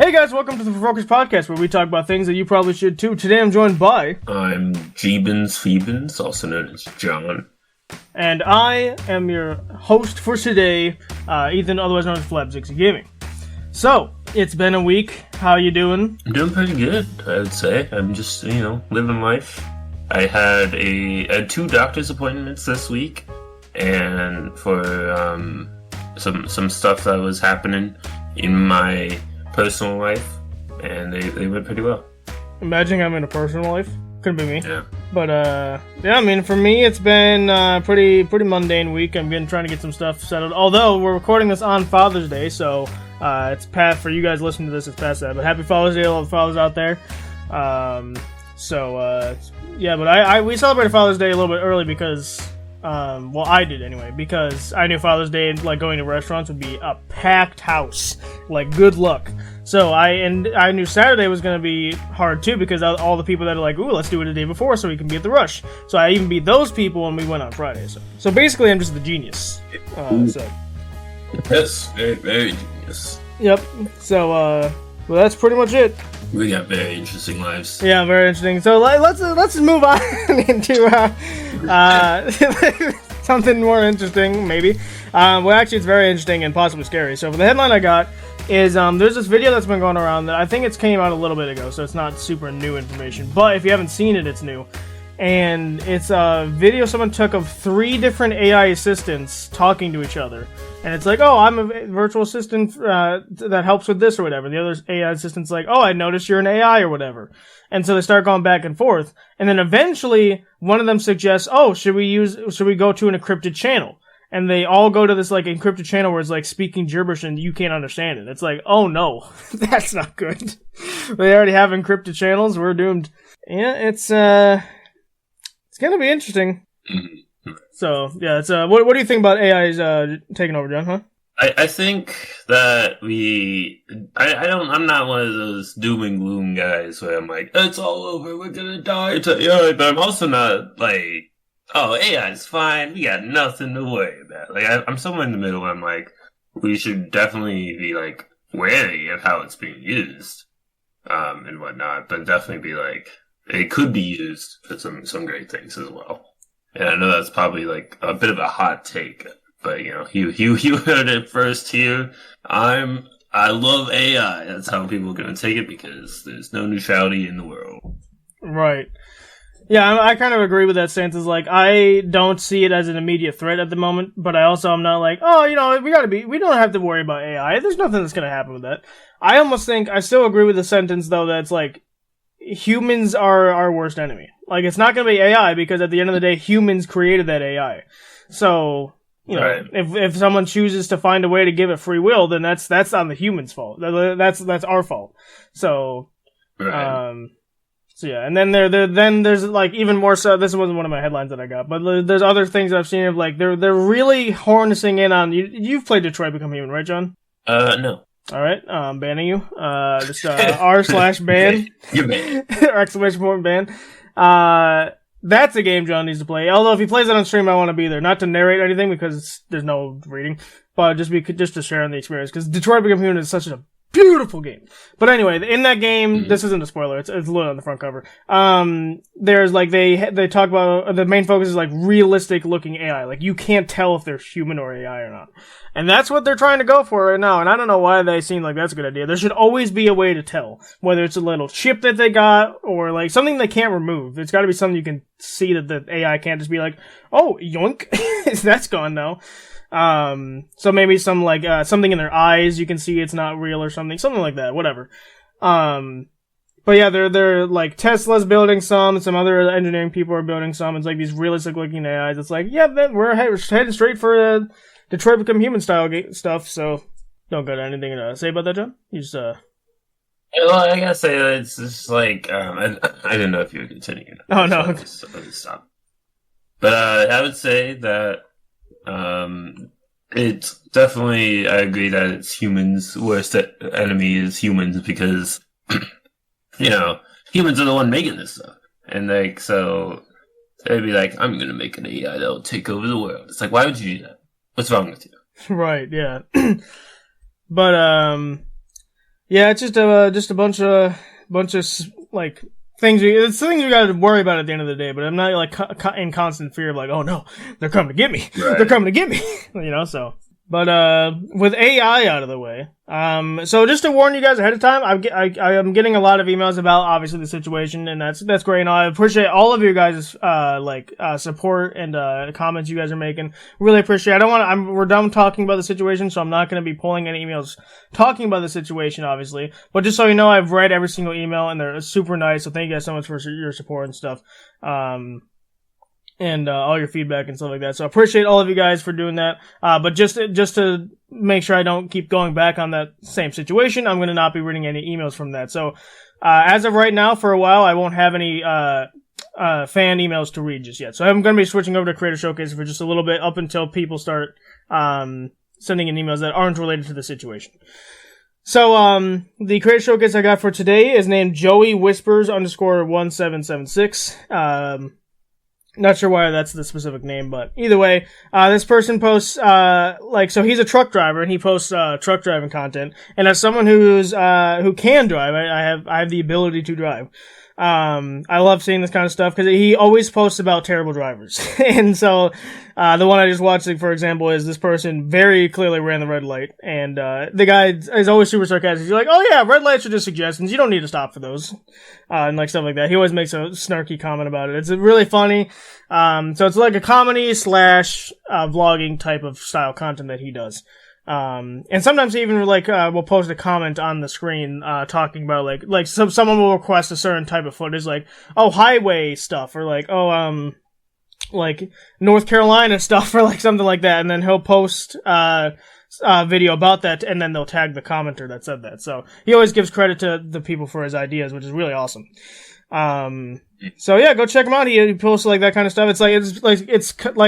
Hey guys, welcome to the Focus Podcast, where we talk about things that you probably should too. Today I'm joined by... I'm Phoebens, also known as John. And I am your host for today, Ethan, otherwise known as Flab60 Gaming. So, it's been a week. How you doing? I'm doing pretty good, I would say. I'm just, living life. I had two doctor's appointments this week, and for some stuff that was happening in my personal life, and they went pretty well. Imagine having a personal life. Couldn't be me. Yeah. But, for me, it's been a pretty mundane week. I'm trying to get some stuff settled. Although, we're recording this on Father's Day, so it's past, for you guys listening to this, it's past that. But happy Father's Day to all the fathers out there. But we celebrated Father's Day a little bit early because, I did anyway, because I knew Father's Day, going to restaurants would be a packed house. Good luck. So I knew Saturday was going to be hard too, because all the people that are ooh, let's do it the day before so we can be at the rush. So I even beat those people and we went on Friday. So basically I'm just the genius. Yes, very, very genius. Yep. So, that's pretty much it. We got very interesting lives. Yeah, very interesting. So let's move on into something more interesting, maybe. Actually, it's very interesting and possibly scary. So, for the headline I got is there's this video that's been going around that I think it came out a little bit ago, so it's not super new information. But if you haven't seen it, it's new. And it's a video someone took of 3 different AI assistants talking to each other. And it's like, oh, I'm a virtual assistant that helps with this or whatever. The other AI assistant's like, oh, I noticed you're an AI or whatever. And so they start going back and forth. And then eventually, one of them suggests, oh, should we go to an encrypted channel? And they all go to this, encrypted channel where it's, speaking gibberish and you can't understand it. It's like, oh, no. That's not good. They already have encrypted channels. We're doomed. Yeah, it's gonna be interesting. Mm-hmm. So, yeah, it's, what do you think about AI's, taking over, John, huh? I think that I'm not one of those doom and gloom guys where I'm like, it's all over, we're gonna die to AI, but I'm also not like, oh, AI's fine, we got nothing to worry about. I'm somewhere in the middle where I'm like, we should definitely be, wary of how it's being used, and whatnot, but definitely be it could be used for some great things as well. And I know that's probably, a bit of a hot take, but, you heard it first here. I love AI. That's how people are going to take it, because there's no neutrality in the world. Right. Yeah, I kind of agree with that stance. I don't see it as an immediate threat at the moment, but I also am not we don't have to worry about AI. There's nothing that's going to happen with that. I still agree with the sentence, though, that's humans are our worst enemy. It's not going to be AI, because at the end of the day, humans created that AI. So, right. if someone chooses to find a way to give it free will, then that's on the human's fault. That's our fault. So, right. So yeah, and then there's even more so. This wasn't one of my headlines that I got, but there's other things that I've seen of they're really harnessing in on you. You've played Detroit Become Human, right, John? No. All right, banning you. Just r/ban. You're banned. Exclamation point ban. That's a game John needs to play. Although if he plays it on stream, I want to be there, not to narrate anything because there's no reading, but just to share in the experience. Because Detroit Become Human is such a beautiful game. But anyway, in that game, this isn't a spoiler. It's literally on the front cover. There's they talk about the main focus is realistic looking AI. You can't tell if they're human or AI or not. And that's what they're trying to go for right now. And I don't know why they seem like that's a good idea. There should always be a way to tell, whether it's a little chip that they got or something they can't remove. It's got to be something you can see that the AI can't just be oh, yoink, that's gone now. So maybe some something in their eyes you can see it's not real or something like that, whatever. But yeah, they're Tesla's building some other engineering people are building some. It's these realistic looking AIs. It's yeah, then we're heading straight for Detroit Become Human style stuff. So don't got anything to say about that, John? You just Well, I gotta say that it's just I didn't know if you were continuing. Oh no, I'll just stop. But I would say that it's definitely, I agree that it's humans' worst enemy is humans, because humans are the one making this stuff, and so they'd be I'm gonna make an AI that'll take over the world. It's why would you do that? What's wrong with you? Right, yeah. But Yeah, it's just a bunch of like things. It's things we got to worry about at the end of the day. But I'm not like in constant fear of like, oh no, they're coming to get me. Right. They're coming to get me. So. But with AI out of the way, so just to warn you guys ahead of time, I am getting a lot of emails about obviously the situation, and that's great. And I appreciate all of you guys' support and comments you guys are making. Really appreciate it. We're done talking about the situation, so I'm not going to be pulling any emails talking about the situation, obviously. But just so you know, I've read every single email, and they're super nice. So thank you guys so much for your support and stuff. And all your feedback and stuff like that. So I appreciate all of you guys for doing that. But just to make sure I don't keep going back on that same situation, I'm going to not be reading any emails from that. So as of right now, for a while, I won't have any fan emails to read just yet. So I'm going to be switching over to Creator Showcase for just a little bit up until people start sending in emails that aren't related to the situation. So the Creator Showcase I got for today is named Joey Whispers _1776. Not sure why that's the specific name, but either way, this person posts, so he's a truck driver and he posts, truck driving content. And as someone who can drive, I have the ability to drive. I love seeing this kind of stuff because he always posts about terrible drivers. And so, the one I just watched, like, for example, is this person very clearly ran the red light. And, the guy is always super sarcastic. He's like, oh yeah, red lights are just suggestions. You don't need to stop for those. And like stuff like that. He always makes a snarky comment about it. It's really funny. So it's like a comedy / vlogging type of style content that he does. And sometimes he even will post a comment on the screen, talking about someone will request a certain type of footage, like, oh, highway stuff, or like North Carolina stuff, or like something like that, and then he'll post, video about that, and then they'll tag the commenter that said that. So he always gives credit to the people for his ideas, which is really awesome. So yeah, go check him out. He posts like that kind of stuff. It's like I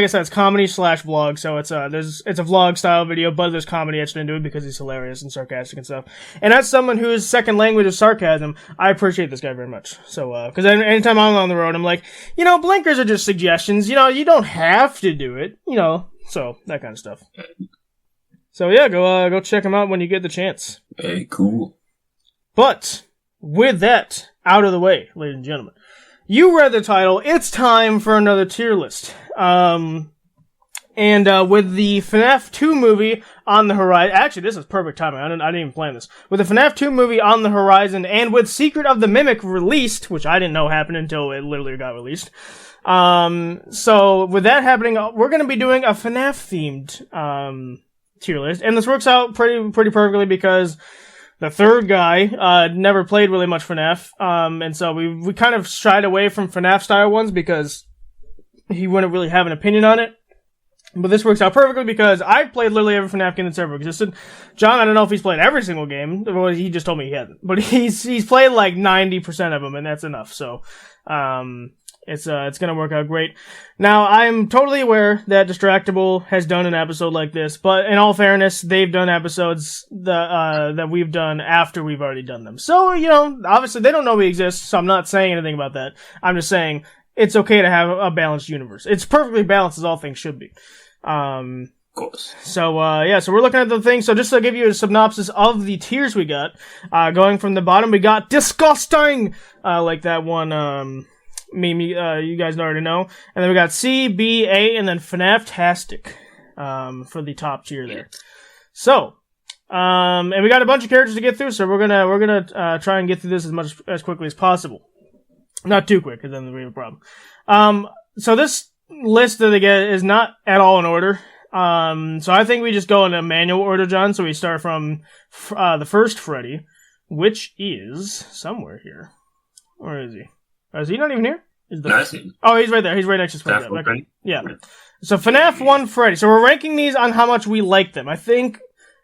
said, it's comedy / vlog. So it's a vlog style video, but there's comedy etched into it because he's hilarious and sarcastic and stuff. And as someone whose second language is sarcasm, I appreciate this guy very much. So, cause anytime I'm on the road, I'm like, blinkers are just suggestions. You don't have to do it, so that kind of stuff. So yeah, go check him out when you get the chance. Hey, cool. But with that out of the way, ladies and gentlemen, you read the title. It's time for another tier list. And with the FNAF 2 movie on the horizon, actually, this is perfect timing. I didn't even plan this. With the FNAF 2 movie on the horizon, and with Secret of the Mimic released, which I didn't know happened until it literally got released. So with that happening, we're going to be doing a FNAF themed tier list, and this works out pretty perfectly because the third guy never played really much FNAF, and so we kind of shied away from FNAF style ones because he wouldn't really have an opinion on it. But this works out perfectly because I've played literally every FNAF game that's ever existed. John, I don't know if he's played every single game. Well, he just told me he hasn't, but he's played like 90% of them, and that's enough. So, it's gonna work out great. Now, I'm totally aware that Distractable has done an episode like this, but in all fairness, they've done episodes that we've done after we've already done them. So, obviously they don't know we exist, so I'm not saying anything about that. I'm just saying it's okay to have a balanced universe. It's perfectly balanced as all things should be. Of course. So we're looking at the thing. So just to give you a synopsis of the tiers we got, going from the bottom, we got disgusting, like that one, meme, you guys already know. And then we got C, B, A, and then FNAF-tastic, for the top tier there. So, and we got a bunch of characters to get through, so we're gonna try and get through this as quickly as possible. Not too quick, because then we have a problem. So this list that they get is not at all in order. So I think we just go in a manual order, John. So we start from the first Freddy, which is somewhere here. Where is he? Is he not even here? Oh, he's right there. He's right next to Freddy. Okay. Yeah. So FNAF 1 Freddy. So we're ranking these on how much we like them. I think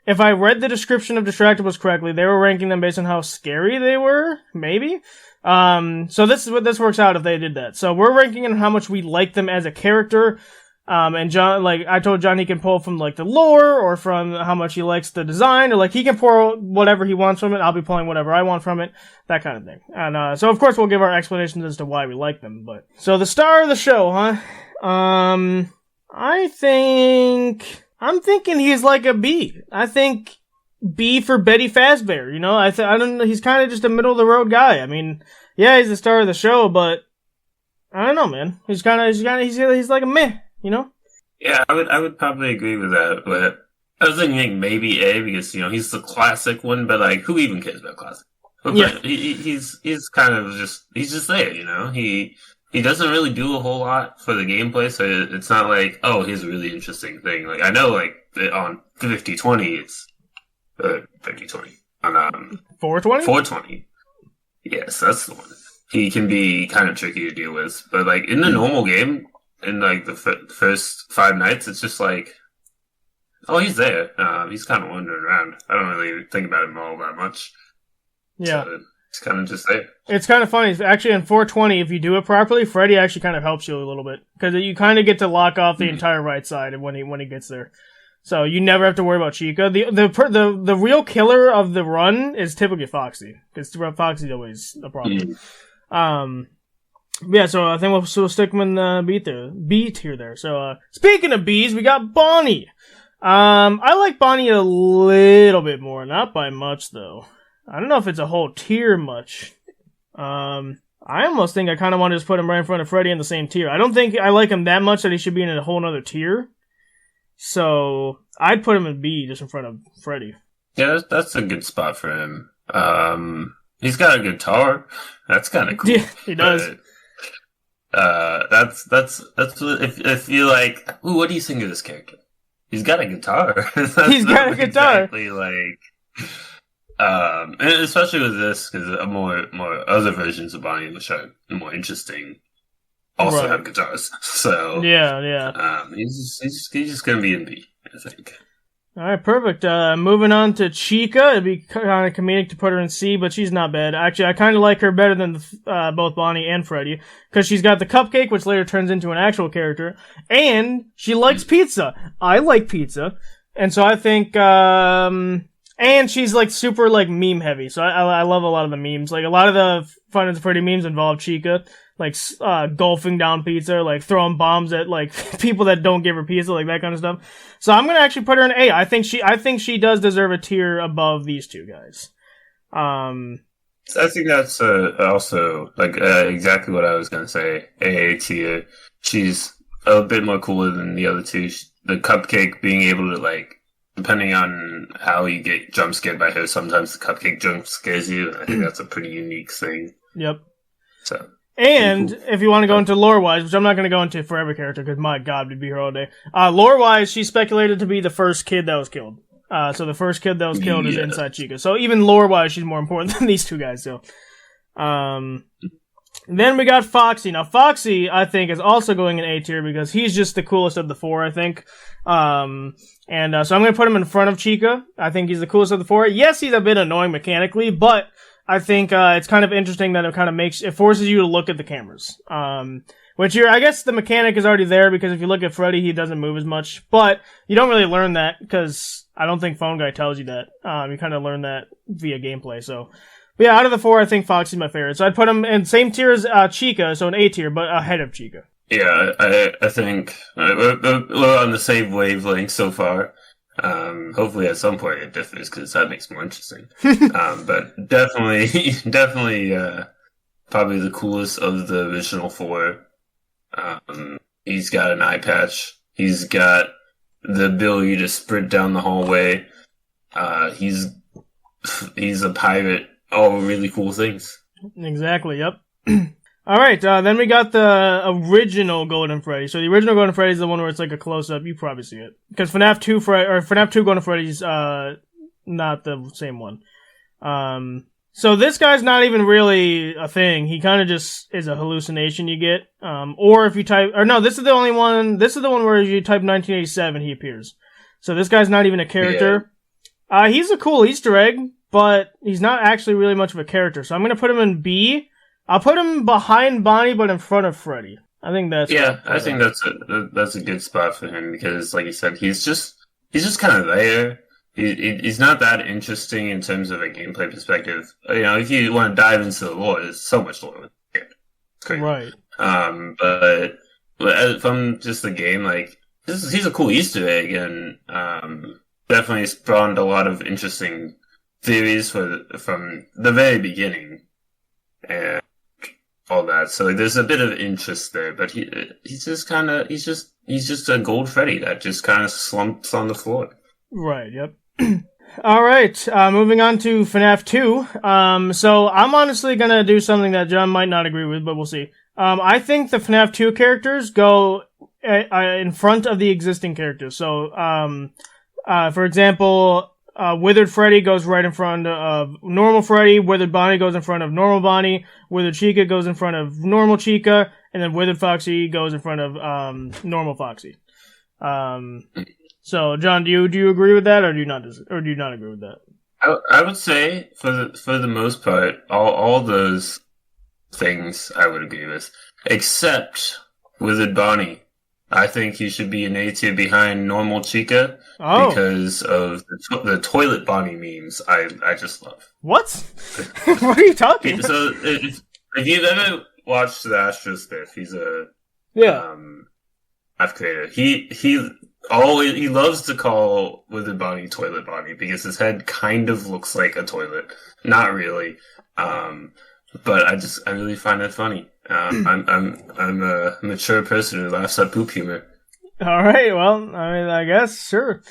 if I read the description of Distractables correctly, they were ranking them based on how scary they were. Maybe. So this works out if they did that. So we're ranking on how much we like them as a character. And John, I told John he can pull from, the lore, or from how much he likes the design, or, he can pull whatever he wants from it. I'll be pulling whatever I want from it. That kind of thing. And, so of course we'll give our explanations as to why we like them, but. So the star of the show, huh? I'm thinking he's like a B. I think B for Betty Fazbear. You know, I don't know. He's kind of just a middle of the road guy. I mean, yeah, he's the star of the show, but I don't know, man. He's like a meh. You know? Yeah, I would probably agree with that, but I was thinking maybe A because he's the classic one, but like who even cares about classic? But Yeah. he's kind of he's just there, He doesn't really do a whole lot for the gameplay, so it's not like, oh, here's a really interesting thing. Like I know, like on 5020, it's 5020 on 420. 420. Yes, that's the one. He can be kind of tricky to deal with, but like in the normal game, in like the first 5 nights, it's just like, oh, he's there. He's kind of wandering around. I don't really think about him all that much. Yeah. So it's kind of just there. It's kind of funny. Actually, in 420, if you do it properly, Freddy actually kind of helps you a little bit. Because you kind of get to lock off the entire right side when he gets there. So you never have to worry about Chica. The real killer of the run is typically Foxy. Because Foxy's always a problem. Yeah, so I think we'll stick him in the B tier there. So, speaking of B's, we got Bonnie. I like Bonnie a little bit more. Not by much, though. I don't know if it's a whole tier much. I almost think I kind of want to just put him right in front of Freddy in the same tier. I don't think I like him that much that he should be in a whole nother tier. So, I'd put him in B just in front of Freddy. Yeah, that's a good spot for him. He's got a guitar. That's kind of cool. Yeah, he does. But, that's if you're like, ooh, what do you think of this character? He's got a guitar. He's got a guitar. Exactly like, and especially with this, because more other versions of Bonnie which are more interesting also have guitars. So yeah. He's just gonna be in B, I think. All right, perfect. Moving on to Chica. It'd be kind of comedic to put her in C, but she's not bad. Actually, I kind of like her better than both Bonnie and Freddy, because she's got the cupcake, which later turns into an actual character, and she likes pizza. I like pizza, and so I think, and she's like super like meme heavy, so I love a lot of the memes. Like a lot of the Five Nights at Freddy memes involve Chica, like golfing down pizza, like throwing bombs at like people that don't give her pizza, like that kind of stuff. So I'm gonna actually put her in A. I think she does deserve a tier above these two guys. I think that's also like exactly what I was gonna say. A tier. She's a bit more cooler than the other two. The cupcake being able to like, depending on how you get jump scared by her, sometimes the cupcake jump scares you. I think that's a pretty unique thing. Yep. So. And if you want to go into lore-wise, which I'm not going to go into for every character, because my god, we'd be here all day. Lore-wise, she's speculated to be the first kid that was killed. So the first kid that was killed is inside Chica. So even lore-wise, she's more important than these two guys, so. Then we got Foxy. Now, Foxy, I think, is also going in A tier because he's just the coolest of the four, I think. So I'm going to put him in front of Chica. I think he's the coolest of the four. Yes, he's a bit annoying mechanically, but I think it's kind of interesting that it forces you to look at the cameras. I guess the mechanic is already there because if you look at Freddy, he doesn't move as much. But you don't really learn that because I don't think Phone Guy tells you that. You kind of learn that via gameplay. So, but yeah, out of the four, I think Foxy's my favorite. So I'd put him in same tier as Chica, so an A tier, but ahead of Chica. Yeah, I think we're on the same wavelength so far. Hopefully at some point it differs because that makes it more interesting. But definitely, probably the coolest of the original four. He's got an eye patch. He's got the ability to sprint down the hallway. He's a pirate. All really cool things. Exactly. Yep. All right, then we got the original Golden Freddy. So the original Golden Freddy is the one where it's like a close-up. You probably see it. Because FNAF 2 Golden Freddy's not the same one. So this guy's not even really a thing. He kind of just is a hallucination you get. Or if you this is the only one, this is the one where you type 1987, he appears. So this guy's not even a character. Yeah. He's a cool Easter egg, but he's not actually really much of a character. So I'm going to put him in B. I'll put him behind Bonnie, but in front of Freddy. I think that's I think that's a good spot for him because, like you said, he's just kind of there. He's not that interesting in terms of a gameplay perspective. If you want to dive into the lore, there's so much lore. It's crazy. Right. But from just the game, like he's a cool Easter egg, and definitely spawned a lot of interesting theories from the very beginning and all that. So there's a bit of interest there, but he's just a gold Freddy that just kind of slumps on the floor. Right. Yep. All right. Moving on to FNAF 2. So I'm honestly gonna do something that John might not agree with, but we'll see. I think the FNAF 2 characters go in front of the existing characters. So, for example, Withered Freddy goes right in front of normal Freddy, Withered Bonnie goes in front of normal Bonnie, Withered Chica goes in front of normal Chica, and then Withered Foxy goes in front of normal Foxy. So, John, do you agree with that, or do you not agree with that? I would say for the most part, all those things I would agree with, except Withered Bonnie. I think he should be an A tier behind normal Chica because of the toilet Bonnie memes. I just love. What? What are you talking about? So if you've ever watched the Astro Spiff, he's a FNAF creator. He loves to call Withered Bonnie Toilet Bonnie because his head kind of looks like a toilet. Not really. But I really find that funny. I'm a mature person who laughs at poop humor. All right, well, I mean, I guess sure.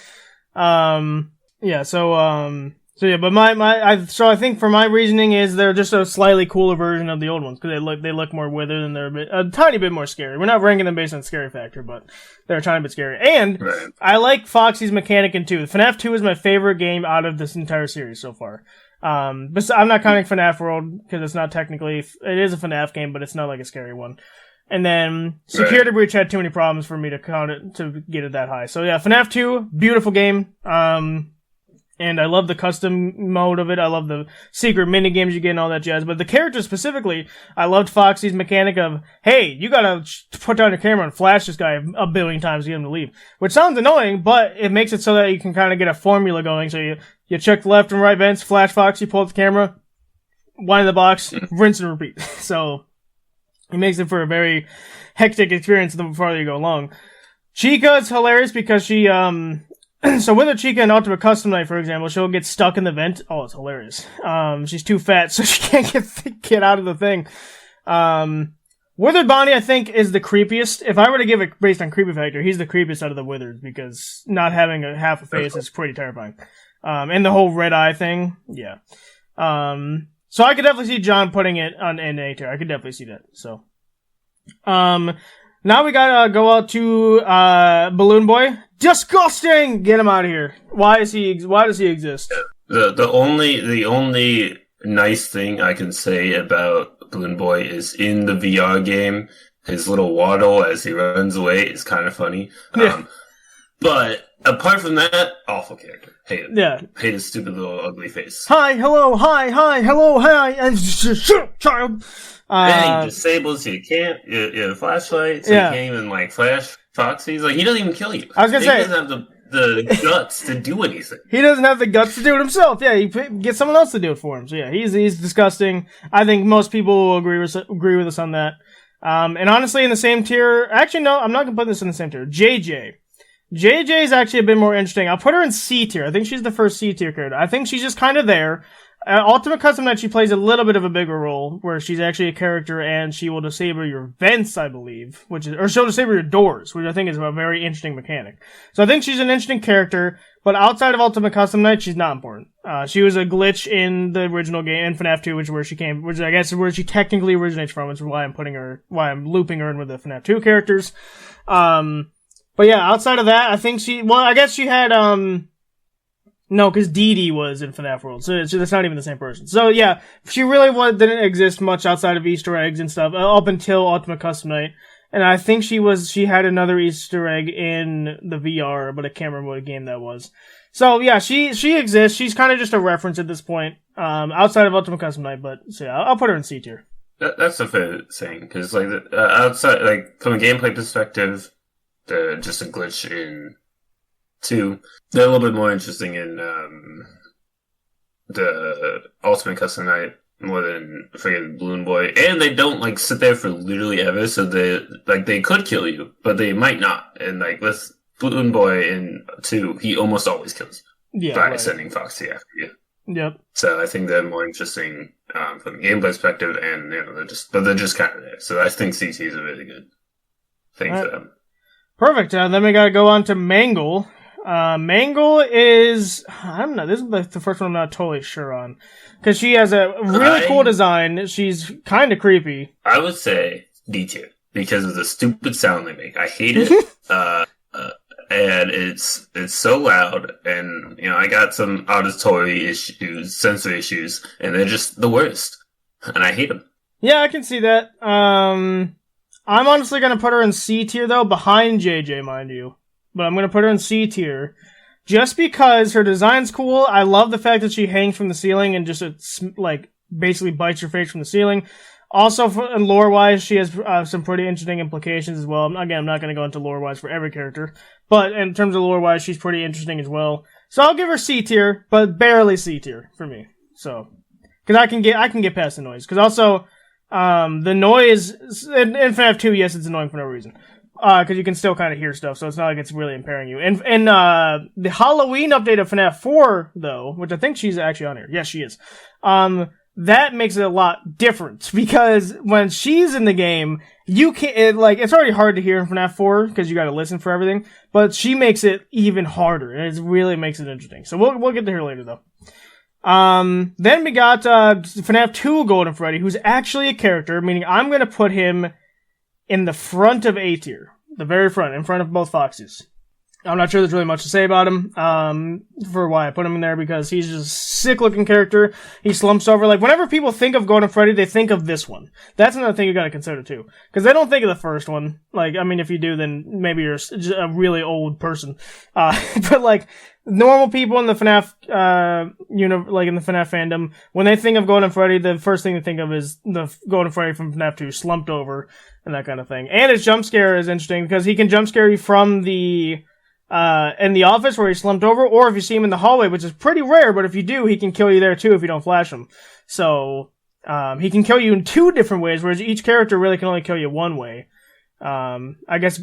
Yeah. So yeah, but I think for my reasoning is they're just a slightly cooler version of the old ones because they look more withered and they're a tiny bit more scary. We're not ranking them based on scary factor, but they're a tiny bit scary. And right. I like Foxy's mechanic in 2. FNAF 2 is my favorite game out of this entire series so far. But I'm not counting FNAF World because it's not technically, it is a FNAF game, but it's not like a scary one. And then Security Breach had too many problems for me to count it, to get it that high. So yeah, FNAF 2, beautiful game. And I love the custom mode of it. I love the secret mini games you get and all that jazz. But the characters specifically, I loved Foxy's mechanic of, hey, you gotta put down your camera and flash this guy a billion times to get him to leave. Which sounds annoying, but it makes it so that you can kind of get a formula going. So you check the left and right vents, flash Foxy, pull out the camera, wind the box, rinse and repeat. So it makes it for a very hectic experience the farther you go along. Chica is hilarious because she, so with a Chica in Ultimate Custom Night, for example, she'll get stuck in the vent. Oh, it's hilarious. She's too fat, so she can't get out of the thing. Withered Bonnie, I think, is the creepiest. If I were to give it based on creepy factor, he's the creepiest out of the Withered, because not having a half a face is pretty terrifying. And the whole red eye thing, yeah. So I could definitely see John putting it on an A tier. I could definitely see that, so. Now we gotta go out to, Balloon Boy. Disgusting! Get him out of here. Why does he exist? The only nice thing I can say about Balloon Boy is in the VR game, his little waddle as he runs away is kind of funny. Yeah. But apart from that, awful character. Hate him. Yeah. Hate his stupid little ugly face. Hi, hello, hi, hello, hi, and shut up, child. And he disables your flashlight, so you can't even flash Foxy. He's he doesn't even kill you. I was gonna say he doesn't have the guts to do anything. He doesn't have the guts to do it himself. Yeah, he gets someone else to do it for him. So yeah, he's disgusting. I think most people will agree with us on that. And honestly, in the same tier, actually no, I'm not gonna put this in the same tier. JJ is actually a bit more interesting. I'll put her in C tier. I think she's the first C tier character. I think she's just kind of there. Ultimate Custom Night, she plays a little bit of a bigger role, where she's actually a character and she will disable your vents, I believe, or she'll disable your doors, which I think is a very interesting mechanic. So I think she's an interesting character, but outside of Ultimate Custom Night, she's not important. She was a glitch in the original game, in FNAF 2, which I guess is where she technically originates from, which is why I'm looping her in with the FNAF 2 characters. But yeah, outside of that, I think I guess she had, no, because Dee Dee was in FNAF World, so that's not even the same person. So yeah, she really didn't exist much outside of Easter eggs and stuff, up until Ultimate Custom Night. And I think she had another Easter egg in the VR, but I can't remember what game that was. So yeah, she exists, she's kind of just a reference at this point, outside of Ultimate Custom Night, but so yeah, I'll put her in C tier. That's a fair thing, because outside, from a gameplay perspective, just a glitch in 2. They're a little bit more interesting in the Ultimate Custom Night more than freaking Balloon Boy, and they don't sit there for literally ever. So they could kill you, but they might not. And Balloon Boy in 2, he almost always kills you by right. sending Foxy after you. Yep. So I think they're more interesting from a gameplay perspective, and they're just kind of there. So I think CT is a really good thing for them. Perfect. Then we gotta go on to Mangle. Mangle is, I don't know, this is the first one I'm not totally sure on. Because she has a really cool design. She's kind of creepy. I would say D tier because of the stupid sound they make. I hate it. And it's so loud, and I got some auditory issues, sensory issues, and they're just the worst, and I hate them. Yeah, I can see that. I'm honestly gonna put her in C tier though, behind JJ, mind you. But I'm gonna put her in C tier, just because her design's cool. I love the fact that she hangs from the ceiling and just basically bites your face from the ceiling. Also, lore-wise, she has some pretty interesting implications as well. Again, I'm not going to go into lore-wise for every character, but in terms of lore-wise, she's pretty interesting as well. So I'll give her C tier, but barely C tier for me. So, because I can get past the noise. Because also, the noise in FNAF 2, yes, it's annoying for no reason. Because you can still kind of hear stuff, so it's not like it's really impairing you. And the Halloween update of FNAF 4, though, which I think she's actually on here. Yes, she is. That makes it a lot different, because when she's in the game, you can't, it's already hard to hear in FNAF 4, because you gotta listen for everything, but she makes it even harder, and it really makes it interesting. So we'll get to her later, though. Then we got, FNAF 2 Golden Freddy, who's actually a character, meaning I'm gonna put him in the front of A tier. The very front, in front of both Foxes. I'm not sure there's really much to say about him, for why I put him in there, because he's just a sick-looking character. He slumps over. Whenever people think of Golden Freddy, they think of this one. That's another thing you gotta consider, too. Because they don't think of the first one. If you do, then maybe you're a really old person. But, normal people in the FNAF, in the FNAF fandom, when they think of Golden Freddy, the first thing they think of is the Golden Freddy from FNAF 2 slumped over, and that kind of thing. And his jump scare is interesting, because he can jump scare you from in the office where he's slumped over, or if you see him in the hallway, which is pretty rare, but if you do, he can kill you there too if you don't flash him. So, he can kill you in 2 different ways, whereas each character really can only kill you one way. I guess,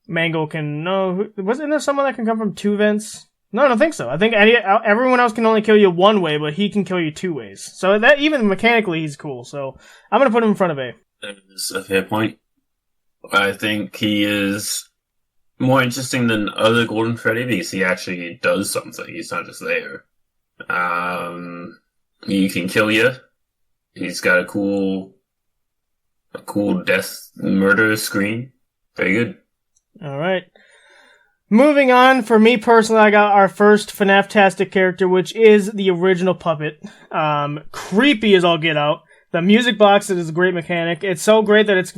Mangle can, no, wasn't there someone that can come from 2 vents? No, I don't think so. I think everyone else can only kill you one way, but he can kill you 2 ways. So that, even mechanically, he's cool. So, I'm gonna put him in front of A. That's a fair point. I think he is more interesting than other Golden Freddy because he actually does something. He's not just there. He can kill you. He's got a cool death murder screen. Very good. All right. Moving on, for me personally, I got our first FNAF-tastic character, which is the original puppet. Creepy as all get out. The music box is a great mechanic. It's so great that it's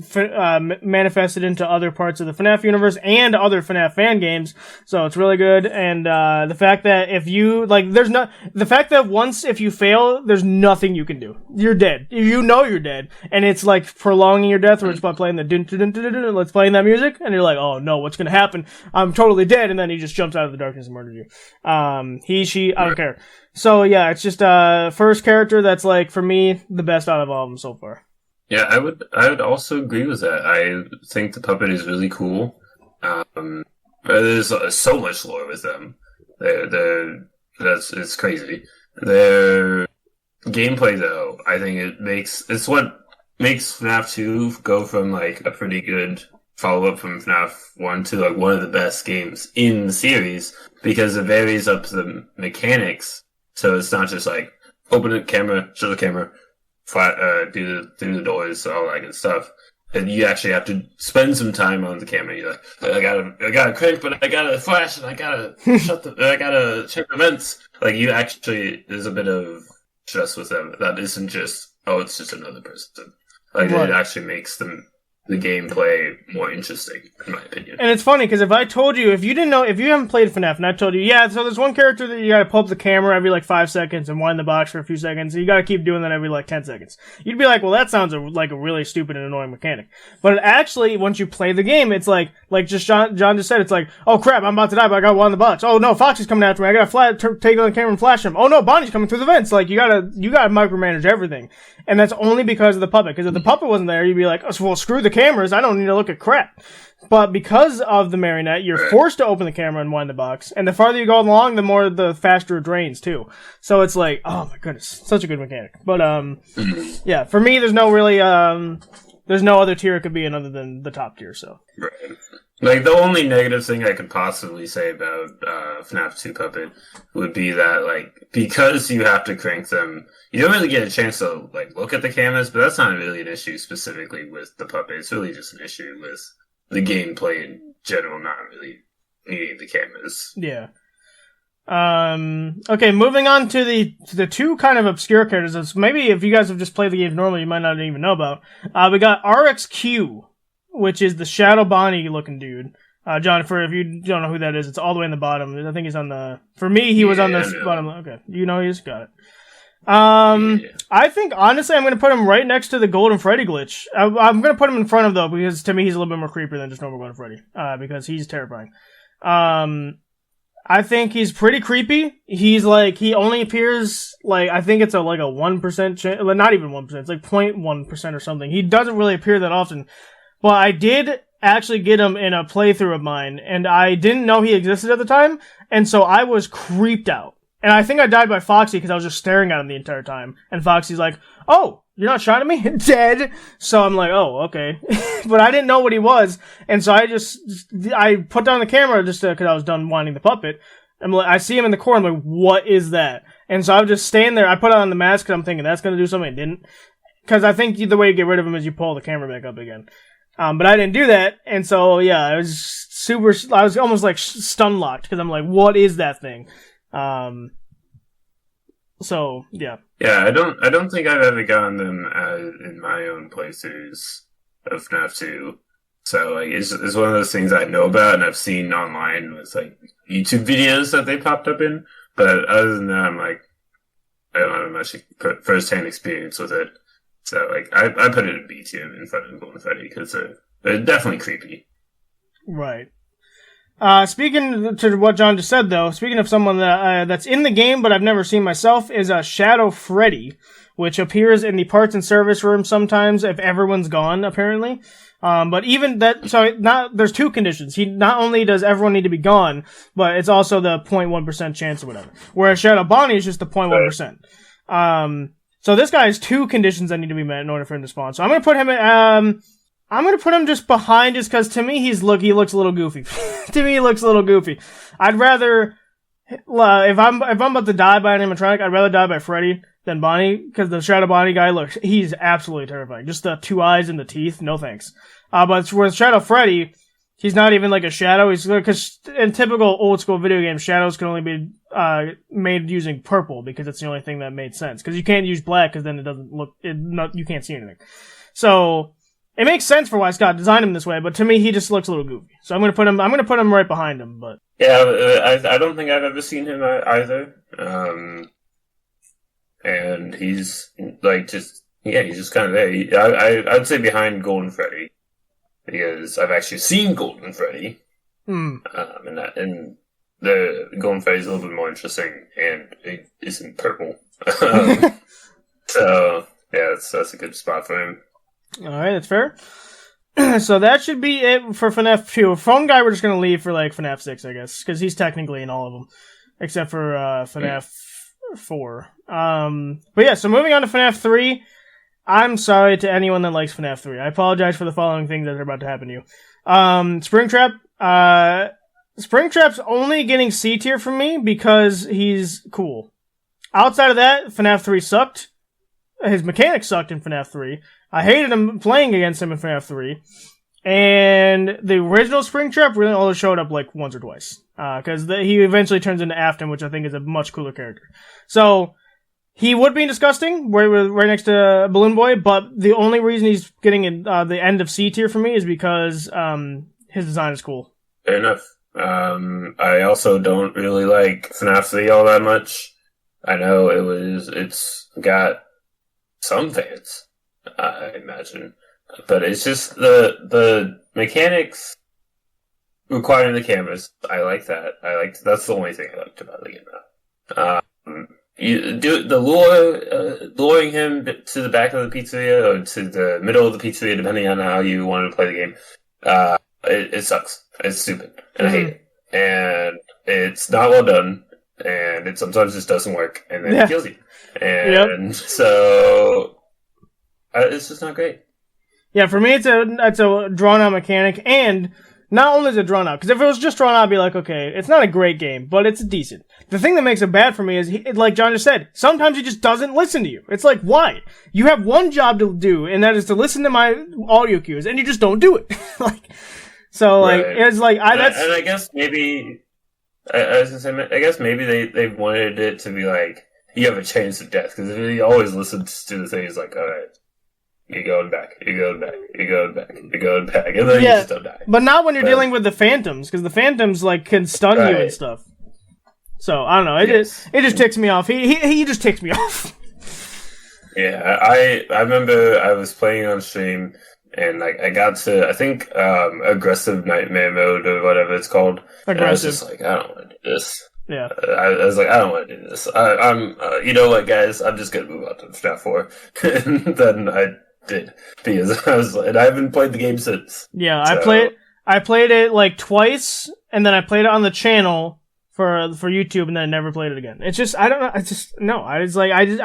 manifested into other parts of the FNAF universe and other FNAF fan games. So it's really good. And the fact that if you once if you fail, there's nothing you can do. You're dead. You know you're dead, and it's prolonging your death, where it's by playing the let's playing that music, and you're like, oh no, what's gonna happen? I'm totally dead, and then he just jumps out of the darkness and murders you. He, she, I don't care. So yeah, it's just first character that's for me the best out of all of them so far. Yeah, I would also agree with that. I think the puppet is really cool. There's so much lore with them. It's crazy. Their gameplay though, I think it's what makes FNAF 2 go from a pretty good follow up from FNAF 1 to one of the best games in the series, because it varies up the mechanics. So it's not just open the camera, show the camera, do the doors, all that good stuff. And you actually have to spend some time on the camera. You're I gotta crank, but I gotta flash, and I gotta I gotta check the vents. There's a bit of stress with them. That isn't just, it's just another person. It actually makes the gameplay more interesting, in my opinion. And it's funny, because if I told you, if you haven't played FNAF, and I told you, yeah, so there's one character that you gotta pull up the camera every 5 seconds and wind the box for a few seconds, and you gotta keep doing that every 10 seconds. You'd be like, well, that sounds like a really stupid and annoying mechanic. But it actually, once you play the game, it's like just John just said, it's oh crap, I'm about to die, but I gotta wind the box. Oh no, Fox is coming after me, I gotta take on the camera and flash him. Oh no, Bonnie's coming through the vents. You gotta micromanage everything. And that's only because of the puppet. Because if the puppet wasn't there, you'd be like, oh, well, screw the cameras, I don't need to look at crap. But because of the marionette, you're forced to open the camera and wind the box. And the farther you go along, the faster it drains, too. So it's like, oh my goodness, such a good mechanic. But, yeah, for me, there's no really, there's no other tier it could be in other than the top tier, so. Right. Like, the only negative thing I could possibly say about FNAF 2 Puppet would be that, like, because you have to crank them, you don't really get a chance to, like, look at the cameras, but that's not really an issue specifically with the puppet. It's really just an issue with the gameplay in general, not really needing the cameras. Yeah. Okay, moving on to the two kind of obscure characters. Maybe if you guys have just played the games normally, you might not even know about. We got RXQ, which is the Shadow Bonnie looking dude. John, if you don't know who that is, it's all the way in the bottom. I think he's on the... For me, he was on the bottom. Okay, you know he's got it. I think, honestly, I'm going to put him right next to the Golden Freddy glitch. I'm going to put him in front of, though, because to me, he's a little bit more creepy than just normal Golden Freddy. Because he's terrifying. I think he's pretty creepy. He's like, he only appears, like, I think it's like a 1% chance, not even 1%, it's like 0.1% or something. He doesn't really appear that often. But I did actually get him in a playthrough of mine, and I didn't know he existed at the time, and so I was creeped out. And I think I died by Foxy because I was just staring at him the entire time. And Foxy's like, oh, you're not shot at me? Dead. So I'm like, oh, okay. But I didn't know what he was. And so I put down the camera just because I was done winding the puppet. I'm like, I see him in the corner. I'm like, what is that? And so I was just standing there. I put on the mask because I'm thinking that's going to do something. It didn't. Because I think the way you get rid of him is you pull the camera back up again. But I didn't do that. And so, yeah, I was almost like stun locked because I'm like, what is that thing? So yeah. Yeah, I don't think I've ever gotten them in my own playthroughs of FNAF 2. So like, it's one of those things I know about and I've seen online with like YouTube videos that they popped up in. But other than that, I'm like, I don't have much first-hand experience with it. So like, I put it in B tier in front of Golden Freddy because they're definitely creepy. Right. Speaking to what John just said, though, speaking of someone that's in the game but I've never seen myself, is Shadow Freddy, which appears in the parts and service room sometimes if everyone's gone, apparently. But even that, so there's two conditions. Not only does everyone need to be gone, but it's also the 0.1% chance or whatever. Whereas Shadow Bonnie is just the 0.1%. So this guy has two conditions that need to be met in order for him to spawn. So I'm gonna put him just behind just because to me he looks a little goofy. To me he looks a little goofy. I'd rather, if I'm about to die by an animatronic, I'd rather die by Freddy than Bonnie, because the Shadow Bonnie guy, he's absolutely terrifying. Just the two eyes and the teeth, no thanks. But with Shadow Freddy, he's not even like a shadow. Because in typical old school video games, shadows can only be made using purple, because it's the only thing that made sense. Because you can't use black, because then it doesn't you can't see anything. So it makes sense for why Scott designed him this way, but to me, he just looks a little goofy. So I'm gonna put him right behind him. But yeah, I don't think I've ever seen him either. And he's like he's just kind of there. I'd say behind Golden Freddy, because I've actually seen Golden Freddy. And the Golden Freddy's a little bit more interesting, and it isn't purple. So yeah, that's a good spot for him. Alright, that's fair. So that should be it for FNAF 2. Phone Guy we're just gonna leave for like FNAF 6, I guess, because he's technically in all of them, except for FNAF 4. But yeah, so moving on to FNAF 3. I'm sorry to anyone that likes FNAF 3. I apologize for the following things that are about to happen to you. Springtrap. Springtrap's only getting C tier from me because he's cool. Outside of that, FNAF 3 sucked. His mechanics sucked in FNAF 3. I hated him playing against him in FNAF 3. And the original Springtrap really only showed up like once or twice. Because he eventually turns into Afton, which I think is a much cooler character. So, he would be disgusting, right next to Balloon Boy, but the only reason he's getting the end of C tier for me is because his design is cool. Fair enough. I also don't really like FNAF 3 all that much. I know it's got some fans, I imagine. But it's just the mechanics requiring the cameras. I like that. That's the only thing I liked about the game now. you do the luring him to the back of the pizzeria or to the middle of the pizzeria, depending on how you want to play the game. It sucks. It's stupid, and I hate it. And it's not well done, and it sometimes just doesn't work, and then it kills you. And so it's just not great. Yeah, for me, it's a drawn out mechanic, and not only is it drawn out, because if it was just drawn out, I'd be like, okay, it's not a great game, but it's decent. The thing that makes it bad for me is, like John just said, sometimes he just doesn't listen to you. It's like, why? You have one job to do, and that is to listen to my audio cues, and you just don't do it. It's like, and I guess maybe, I was gonna say, I guess maybe they wanted it to be like, you have a chance of death, because if he always listens to the thing, he's like, alright. You're going back, and then you just don't die. But not when you're dealing with the phantoms, because the phantoms, like, can stun you and stuff. So, I don't know, it just ticks me off. He just ticks me off. Yeah, I remember I was playing on stream, and, like, I got to, I think, aggressive nightmare mode, or whatever it's called. Aggressive. And I was just like, I don't want to do this. Yeah. I was like, I don't want to do this. I'm you know what, guys, I'm just gonna move on to FNAF 4. And then I did, because and I haven't played the game since. Yeah, so. I played it like twice, and then I played it on the channel for YouTube, and then I never played it again. It's just, I don't know, I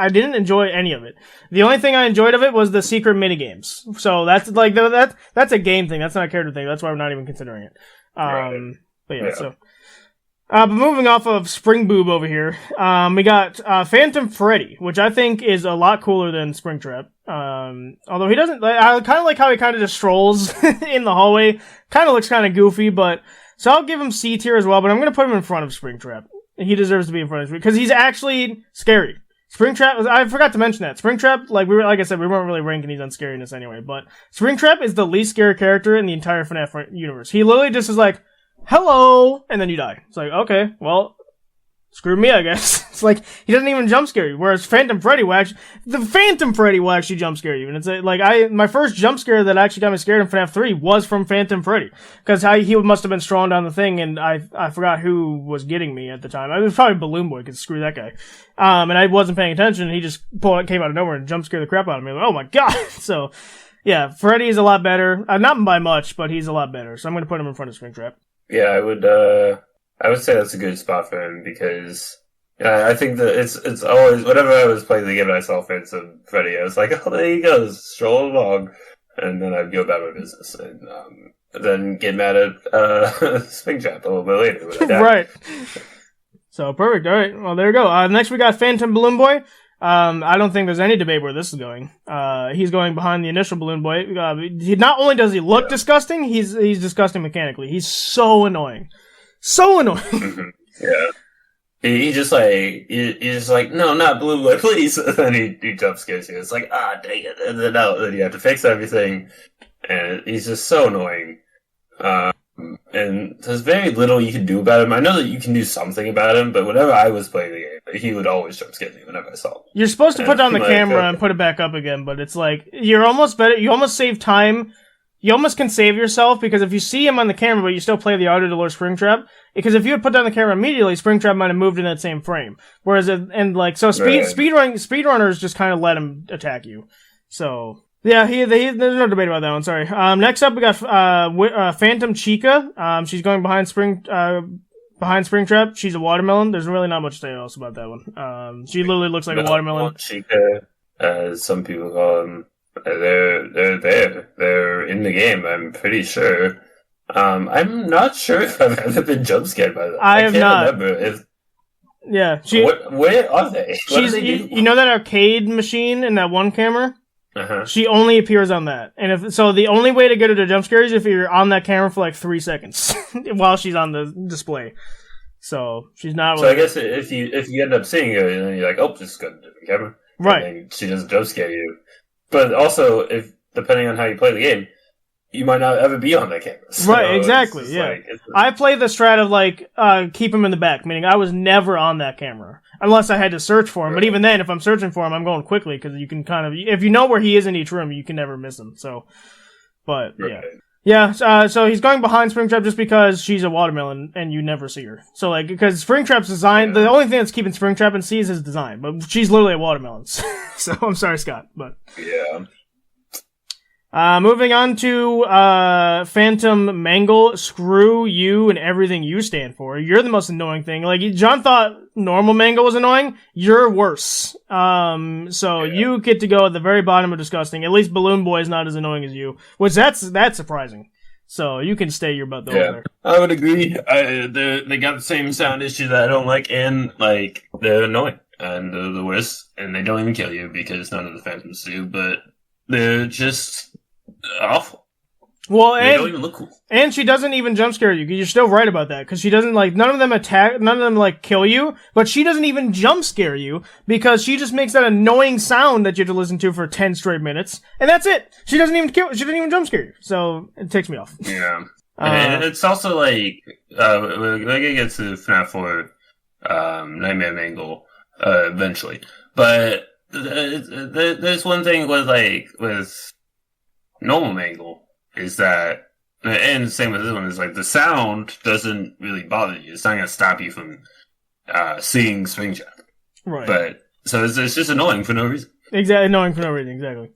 didn't enjoy any of it. The only thing I enjoyed of it was the secret minigames. So that's like, that's a game thing, that's not a character thing, that's why we're not even considering it. Right. But yeah, so. But moving off of Spring Boob over here, we got Phantom Freddy, which I think is a lot cooler than Springtrap. Although he doesn't, I kind of like how he kind of just strolls in the hallway. Kind of looks kind of goofy, but so I'll give him C tier as well. But I'm gonna put him in front of Springtrap. He deserves to be in front of Springtrap because he's actually scary. Springtrap, I forgot to mention that Springtrap, like I said, we weren't really ranking these on scariness anyway. But Springtrap is the least scary character in the entire FNAF universe. He literally just is like, hello, and then you die. It's like, okay, well, screw me, I guess. It's like, he doesn't even jump scare you, whereas Phantom Freddy will actually jump scare you, and it's like, my first jump scare that actually got me scared in FNAF 3 was from Phantom Freddy, because he must have been strong down the thing, and I forgot who was getting me at the time. It was probably Balloon Boy, because screw that guy. And I wasn't paying attention, and he just came out of nowhere and jump scared the crap out of me. Like, oh my god! So, yeah, Freddy is a lot better. Not by much, but he's a lot better, so I'm gonna put him in front of Springtrap. Yeah, I would say that's a good spot for him because I think that it's always, whenever I was playing the game and I saw Phantom Freddy, I was like, oh, there he goes, stroll along, and then I'd go about my business and then get mad at Springtrap a little bit later when I died. Right. So perfect. All right. Well, there you go. Next we got Phantom Balloon Boy. I don't think there's any debate where this is going. He's going behind the initial Balloon Boy. Not only does he look disgusting, he's disgusting mechanically. He's so annoying. So annoying. Yeah. He's just like, no, not Balloon Boy, please. And then he jump scares you. It's like, dang it. And then you have to fix everything. And he's just so annoying. And there's very little you can do about him. I know that you can do something about him, but whenever I was playing the game, he would always jump scare me whenever I saw him. You're supposed to put down the camera and put it back up again, but it's like, you're almost better, you almost save time, you almost can save yourself, because if you see him on the camera, but you still play the auto to lure Springtrap, because if you had put down the camera immediately, Springtrap might have moved in that same frame. Whereas, speedrunners just kind of let him attack you. So, yeah, there's no debate about that one, sorry. Next up, we got, Phantom Chica. She's going behind Springtrap. She's a watermelon. There's really not much to say else about that one. She literally looks like a watermelon. Chica, as some people call them, they're there. They're in the game, I'm pretty sure. I'm not sure if I've ever been jump scared by them. I have not. Remember if... Yeah. Where are they? You know that arcade machine in that one camera? Uh-huh. She only appears on that. And so the only way to get her to jump scare is if you're on that camera for like 3 seconds while she's on the display. So she's not. So I guess if you end up seeing her, then you're like, oh, just go to a different camera, right? And she doesn't jump scare you. But also, if depending on how you play the game, you might not ever be on that camera. So right? Exactly. Yeah. I play the strat of like keep him in the back, meaning I was never on that camera unless I had to search for him. Right. But even then, if I'm searching for him, I'm going quickly because you can kind of, if you know where he is in each room, you can never miss him. So, but yeah. Yeah, so he's going behind Springtrap just because she's a watermelon and you never see her. So, like, because Springtrap's design, the only thing that's keeping Springtrap in C is his design, but she's literally a watermelon. So, I'm sorry, Scott, but. Yeah. Moving on to, Phantom Mangle, screw you and everything you stand for. You're the most annoying thing. Like, John thought normal Mangle was annoying. You're worse. You get to go at the very bottom of disgusting. At least Balloon Boy is not as annoying as you. Which, that's surprising. So, you can stay your butt over there. I would agree. They got the same sound issue that I don't like, and, like, they're annoying. And they're the worst, and they don't even kill you because none of the Phantoms do, but they're just awful. Well, they don't even look cool. And she doesn't even jump scare you. You're still right about that, because she doesn't, like, none of them, like, kill you, but she doesn't even jump scare you, because she just makes that annoying sound that you have to listen to for 10 straight minutes, and that's it. She doesn't even jump scare you, so it takes me off. Yeah. And it's also, like, we're gonna get to FNAF 4, Nightmare Mangle, eventually. But, there's one thing with normal Mangle, is that, and the same with this one, is like the sound doesn't really bother you. It's not going to stop you from seeing Springtrap. Right. But, so it's just annoying for no reason. Exactly, annoying for no reason, exactly.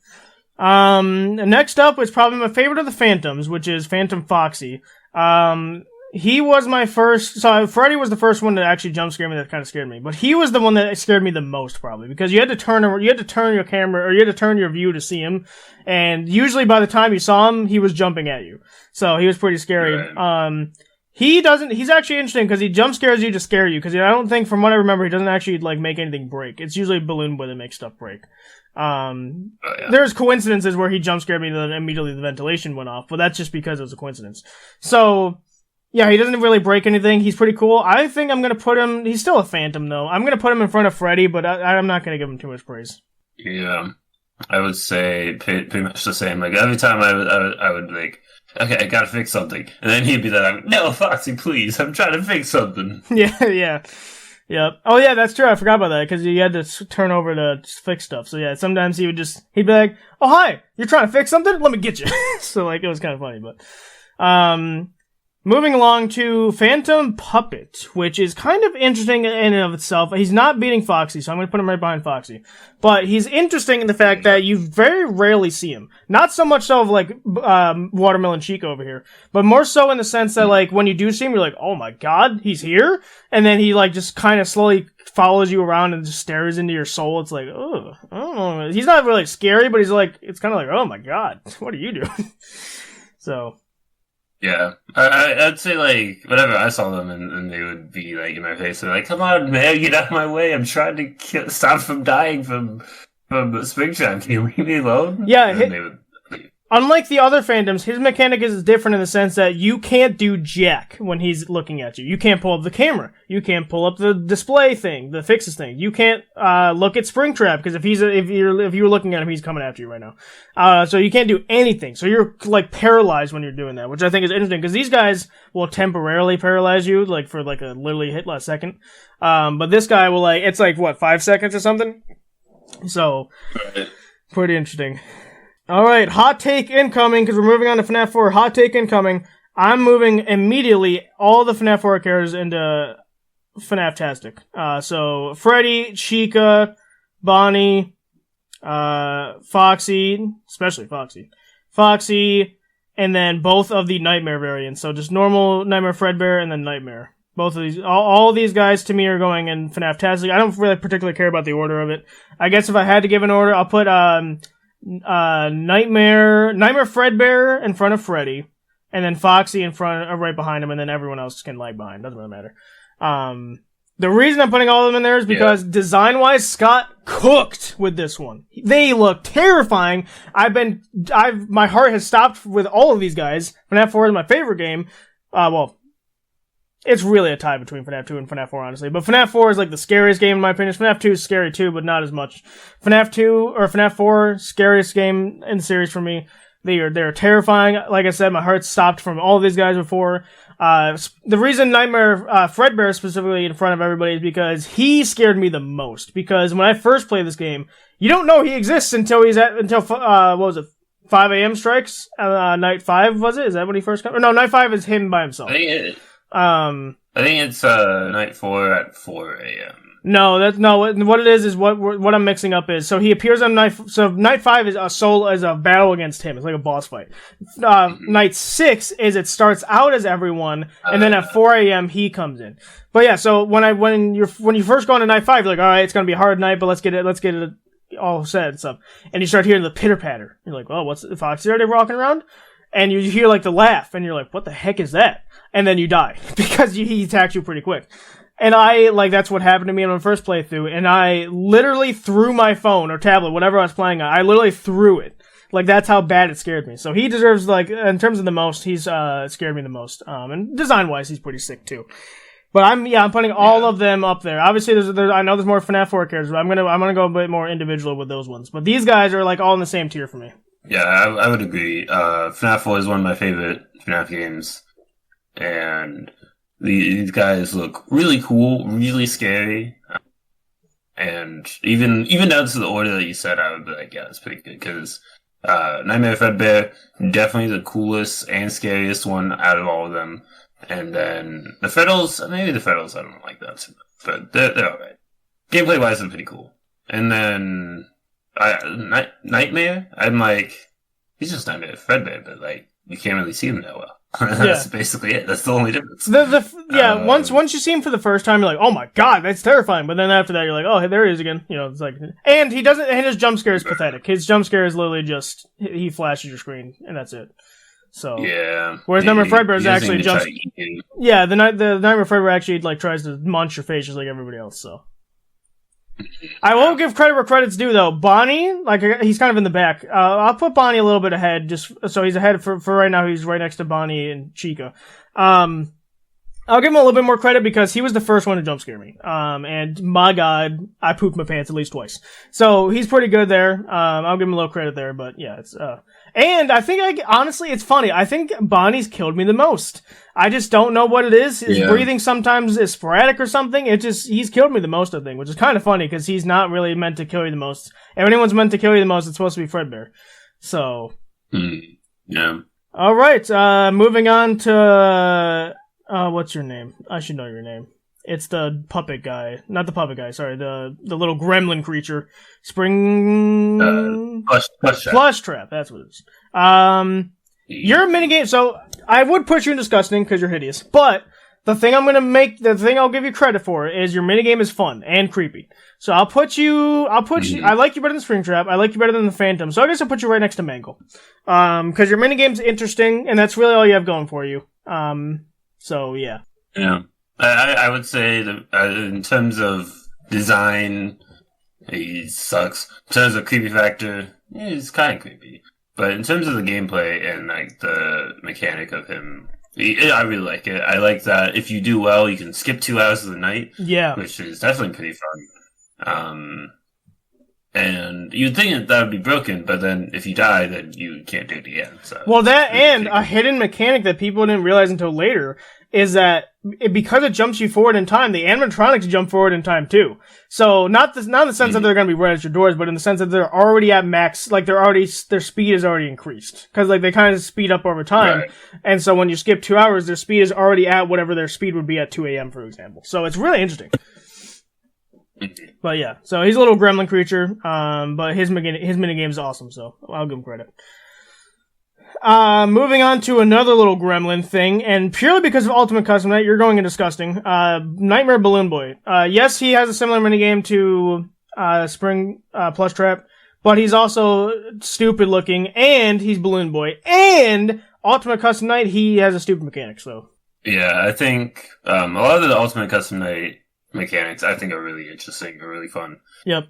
Next up is probably my favorite of the Phantoms, which is Phantom Foxy. He was my first, so Freddy was the first one to actually jump scare me that kind of scared me, but he was the one that scared me the most probably, because you had to turn your camera, or you had to turn your view to see him, and usually by the time you saw him, he was jumping at you. So he was pretty scary. Right. He's actually interesting because he jump scares you to scare you, because I don't think, from what I remember, he doesn't actually, like, make anything break. It's usually Balloon Boy that makes stuff break. There's coincidences where he jump scared me and then immediately the ventilation went off, but that's just because it was a coincidence. So, yeah, he doesn't really break anything. He's pretty cool. I think I'm gonna put him, he's still a Phantom though. I'm gonna put him in front of Freddy, but I'm not gonna give him too much praise. Yeah. I would say pretty much the same. Like, every time I would like, okay, I gotta fix something. And then he'd be like, no, Foxy, please, I'm trying to fix something. Yeah. Oh yeah, that's true. I forgot about that, because you had to turn over to fix stuff. So yeah, sometimes he'd be like, oh hi, you're trying to fix something? Let me get you. So, like, it was kind of funny, but, moving along to Phantom Puppet, which is kind of interesting in and of itself. He's not beating Foxy, so I'm going to put him right behind Foxy. But he's interesting in the fact that you very rarely see him. Not so much so of, like, Watermelon Chica over here, but more so in the sense that, like, when you do see him, you're like, oh my god, he's here? And then he, like, just kind of slowly follows you around and just stares into your soul. It's like, oh, I don't know. He's not really scary, but he's like, it's kind of like, oh my god, what are you doing? So... Yeah, I'd say, like, whenever I saw them and they would be, like, in my face, they're like, come on, man, get out of my way, I'm trying to stop from dying from Springtrap, can you leave me alone? Yeah, unlike the other Phantoms, his mechanic is different in the sense that you can't do jack when he's looking at you. You can't pull up the camera. You can't pull up the display thing, the fixes thing. You can't look at Springtrap, because if you're looking at him, he's coming after you right now. So you can't do anything. So you're, like, paralyzed when you're doing that, which I think is interesting, because these guys will temporarily paralyze you, like, for, like, a literally hit last second. But this guy will, like, it's like, what, 5 seconds or something? So, pretty interesting. Alright, hot take incoming, because we're moving on to FNAF 4. Hot take incoming. I'm moving immediately all the FNAF 4 characters into FNAF-tastic. So, Freddy, Chica, Bonnie, Foxy, especially Foxy, and then both of the Nightmare variants. So just normal Nightmare Fredbear and then Nightmare. Both of these, all of these guys to me are going in FNAF-tastic. I don't really particularly care about the order of it. I guess if I had to give an order, I'll put, Nightmare Fredbear in front of Freddy, and then Foxy in front, right behind him, and then everyone else can lag behind. Doesn't really matter. The reason I'm putting all of them in there is because design-wise, Scott cooked with this one. They look terrifying. My heart has stopped with all of these guys. FNAF 4 is my favorite game. It's really a tie between FNAF 2 and FNAF 4, honestly. But FNAF 4 is, like, the scariest game in my opinion. FNAF 2 is scary too, but not as much. FNAF 4, scariest game in the series for me. They're terrifying. Like I said, my heart stopped from all of these guys before. The reason Nightmare Fredbear is specifically in front of everybody is because he scared me the most. Because when I first played this game, you don't know he exists until what was it? 5 a.m. strikes. Night 5 was it? Is that when he first comes? No, night 5 is him by himself. I think it's night 4 at 4 a.m. No, what it is what I'm mixing up is, so he appears on night 5 is a battle against him. It's like a boss fight. Night 6 is it starts out as everyone, and then at 4 a.m. he comes in. But yeah, so when you first go on to night 5, you're like, all right, it's gonna be a hard night, but let's get it all set and stuff. And you start hearing the pitter patter. You're like, oh, what's the Foxy? Are they walking around? And you hear like the laugh, and you're like, what the heck is that? And then you die because he attacks you pretty quick. And that's what happened to me on my first playthrough, and I literally threw my phone or tablet, whatever I was playing on, I literally threw it. Like, that's how bad it scared me. So he deserves, like, in terms of the most, he's, scared me the most. And design-wise, he's pretty sick, too. But I'm putting all of them up there. Obviously, I know there's more FNAF 4 characters, but I'm gonna go a bit more individual with those ones. But these guys are, like, all in the same tier for me. Yeah, I would agree. FNAF 4 is one of my favorite FNAF games. And these guys look really cool, really scary, and even down to the order that you said, I would be like, yeah, it's pretty good, because Nightmare Fredbear, definitely the coolest and scariest one out of all of them, and then the Federals, maybe the Federals I don't like that too much, but they're alright. Gameplay-wise, they're pretty cool. And then Nightmare, I'm like, he's just Nightmare Fredbear, but like, you can't really see him that well. That's basically it. That's the only difference. Once you see him for the first time, you're like, oh my god, that's terrifying. But then after that, you're like, oh, hey, there he is again. You know, it's like, and his jump scare is pathetic. His jump scare is literally just, he flashes your screen, and that's it. So. Yeah. Whereas Nightmare Fredbear is actually jumps. Yeah, the Nightmare Fredbear actually, like, tries to munch your face just like everybody else, so. I will give credit where credit's due, though. Bonnie, like, he's kind of in the back. I'll put Bonnie a little bit ahead, just so he's ahead for right now. He's right next to Bonnie and Chica. I'll give him a little bit more credit because he was the first one to jump scare me. And my god, I pooped my pants at least twice. So he's pretty good there. I'll give him a little credit there, but yeah, it's, and I think, honestly, it's funny. I think Bonnie's killed me the most. I just don't know what it is. His breathing sometimes is sporadic or something. He's killed me the most, I think, which is kind of funny because he's not really meant to kill you the most. If anyone's meant to kill you the most, it's supposed to be Fredbear. So. Yeah. Alright, moving on to, what's your name? I should know your name. It's the puppet guy. Not the puppet guy, sorry. The little gremlin creature. Plush Trap, that's what it is. Your minigame, so I would put you in disgusting because you're hideous, but the thing I'll give you credit for is your minigame is fun and creepy. So I like you better than Springtrap, I like you better than the Phantom, so I guess I'll put you right next to Mangle. Because your minigame's interesting, and that's really all you have going for you. So yeah. Yeah. I would say that in terms of design, he sucks. In terms of creepy factor, he's kind of creepy. But in terms of the gameplay and like the mechanic of him, I really like it. I like that if you do well, you can skip 2 hours of the night. Yeah, which is definitely pretty fun. And you'd think that would be broken, but then if you die, then you can't do it again. So well, that and a hidden mechanic that people didn't realize until later is that because it jumps you forward in time, the animatronics jump forward in time too. So not in the sense that they're going to be right at your doors, but in the sense that they're already at max, like their speed is already increased because like they kind of speed up over time. Right. And so when you skip 2 hours, their speed is already at whatever their speed would be at 2 a.m. for example. So it's really interesting. But yeah, so he's a little gremlin creature, but his minigame is awesome, so I'll give him credit. Moving on to another little gremlin thing, and purely because of Ultimate Custom Night, you're going in disgusting. Nightmare Balloon Boy. Yes, he has a similar minigame to Spring Plush Trap, but he's also stupid looking, and he's Balloon Boy, and Ultimate Custom Night, he has a stupid mechanic, so. Yeah, I think a lot of the Ultimate Custom Night mechanics I think are really interesting, are really fun. Yep.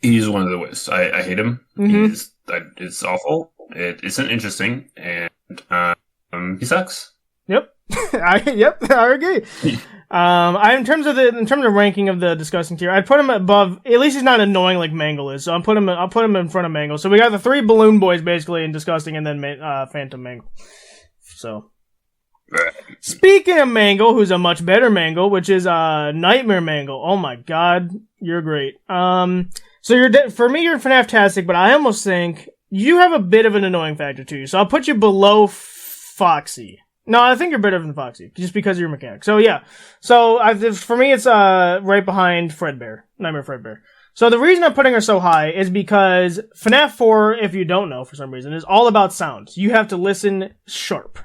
He's one of the worst. I hate him. Mm-hmm. It's awful. It isn't interesting, and he sucks. Yep. I agree. In terms of ranking of the disgusting tier, I'd put him above. At least he's not annoying like Mangle is. So I'll put him in front of Mangle. So we got the 3 balloon boys basically in disgusting, and then Phantom Mangle. So. Right. Speaking of Mangle, who's a much better Mangle, which is Nightmare Mangle. Oh my god, you're great. So for me, you're FNAF-tastic, but I almost think you have a bit of an annoying factor to you. So I'll put you below Foxy. No, I think you're better than Foxy, just because of your mechanic. So yeah. So for me, it's right behind Fredbear, Nightmare Fredbear. So the reason I'm putting her so high is because FNAF 4, if you don't know for some reason, is all about sound. You have to listen sharp,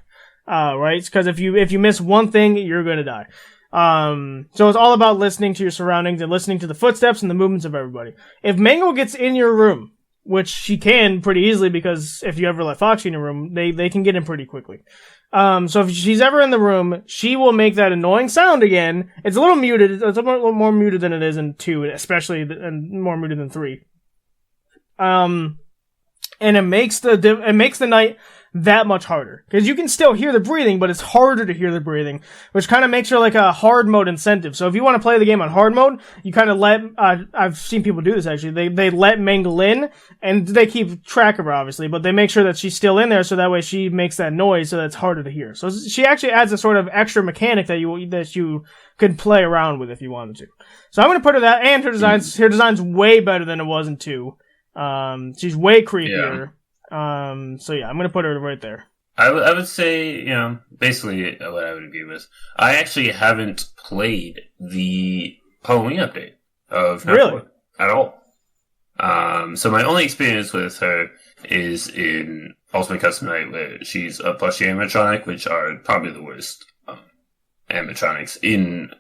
right? Because if you miss one thing, you're gonna die. So it's all about listening to your surroundings and listening to the footsteps and the movements of everybody. If Mango gets in your room, which she can pretty easily, because if you ever let Foxy in your room, they can get in pretty quickly. So if she's ever in the room, she will make that annoying sound again. It's a little muted. It's a little more muted than it is in 2, especially, and more muted than 3. And it makes the night that much harder. Because you can still hear the breathing, but it's harder to hear the breathing, which kind of makes her like a hard mode incentive. So if you want to play the game on hard mode, you kind of let, I've seen people do this actually, they let Mangle in, and they keep track of her obviously, but they make sure that she's still in there so that way she makes that noise so that's harder to hear. So she actually adds a sort of extra mechanic that you could play around with if you wanted to. So I'm gonna put her that, and her design's way better than it was in 2. She's way creepier. Yeah. So yeah, I'm gonna put her right there. I would say, basically what I would agree with. I actually haven't played the Halloween update of FNAF really? At all. So my only experience with her is in Ultimate Custom Night, where she's a plushie animatronic, which are probably the worst animatronics in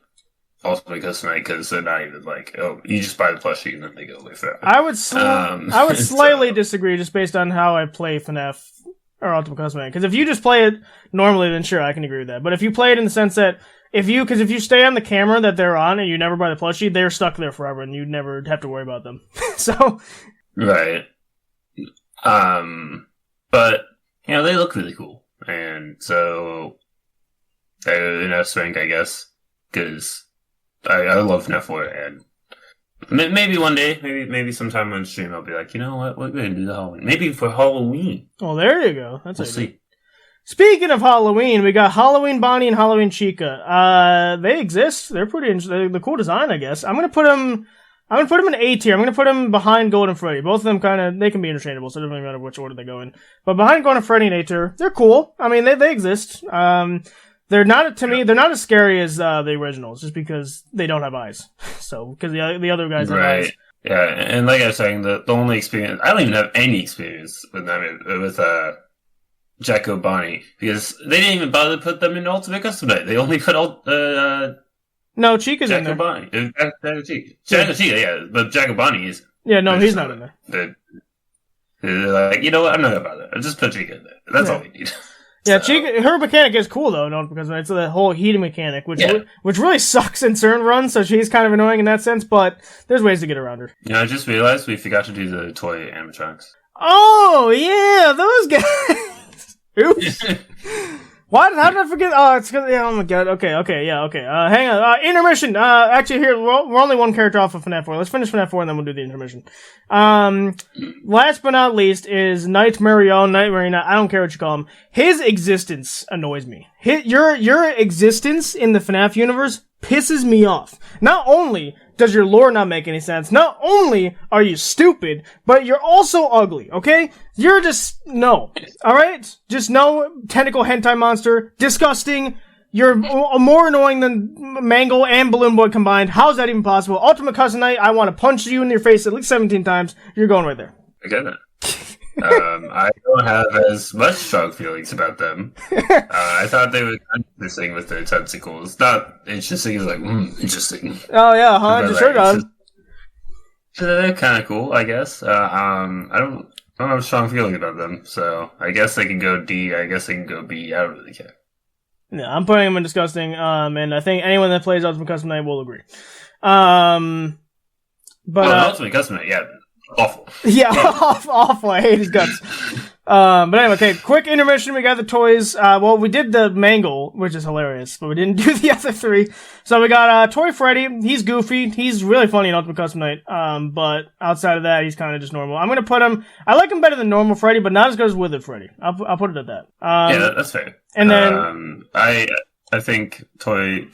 Ultimate Custom Night, because they're not even like, oh, you just buy the plushie and then they go away forever. I would slightly disagree just based on how I play FNAF or Ultimate Custom Night. Because if you just play it normally, then sure, I can agree with that. But if you play it in the sense that if you stay on the camera that they're on and you never buy the plushie, they're stuck there forever and you never have to worry about them. So. Right. But, they look really cool. And so, they're in FNAF rank, I guess. Because I love FNAF 4, and maybe one day, maybe sometime on stream, I'll be like, you know what, we're going to do the Halloween. Maybe for Halloween. Well, there you go. We'll see. Speaking of Halloween, we got Halloween Bonnie and Halloween Chica. They exist. They're pretty interesting. The cool design, I guess. I'm gonna put them in A tier. I'm gonna put them behind Golden Freddy. Both of them they can be interchangeable, so it doesn't really matter which order they go in. But behind Golden Freddy and A tier, they're cool. I mean, they exist. They're not, to me, they're not as scary as the originals, just because they don't have eyes. So, because the other guys have eyes. Yeah, and like I was saying, the only experience, I don't even have any experience with them, with Jacko Bonnie, because they didn't even bother to put them in Ultimate Custom Night. They only put no, Chica's in there. Jacko Bonnie. Chica, yeah, but Jacko Bonnie is. Yeah, no, he's not in there. They're like, you know what, I'm not gonna bother. I'll just put Chica in there. That's all we need. Yeah, Chica, her mechanic is cool though, because it's the whole heating mechanic, which really sucks in certain runs, so she's kind of annoying in that sense, but there's ways to get around her. I just realized we forgot to do the toy animatronics. Oh, yeah, those guys! Oops. What? How did I forget? Oh, it's because, oh my god, okay, hang on, intermission, actually here, we're only one character off of FNAF 4, let's finish FNAF 4 and then we'll do the intermission. Last but not least is Nightmare, I don't care what you call him, his existence annoys me. Your existence in the FNAF universe pisses me off. Not only does your lore not make any sense, not only are you stupid, but you're also ugly, okay? You're just, no. Alright? Just no, tentacle hentai monster, disgusting, you're more annoying than Mangle and Balloon Boy combined. How's that even possible? Ultimate Custom Night, I want to punch you in your face at least 17 times. You're going right there. I get it. I don't have as much strong feelings about them. I thought they were interesting with their tentacles. Not interesting, it's like, interesting. Oh yeah, huh? Just heard on. They're kind of cool, I guess. I don't have a strong feeling about them, so I guess they can go D, I guess they can go B, I don't really care. Yeah, I'm putting them in disgusting, and I think anyone that plays Ultimate Custom Night will agree. Ultimate Custom Night, yeah. Awful. Yeah, awful. I hate his guts. But anyway, okay, quick intermission. We got the toys. Well, we did the Mangle, which is hilarious, but we didn't do the other three. So we got Toy Freddy. He's goofy. He's really funny in Ultimate Custom Night. But outside of that, he's kind of just normal. I'm gonna put him. I like him better than normal Freddy, but not as good as Withered Freddy. I'll put it at that. Yeah, that's fair. And then I think Toy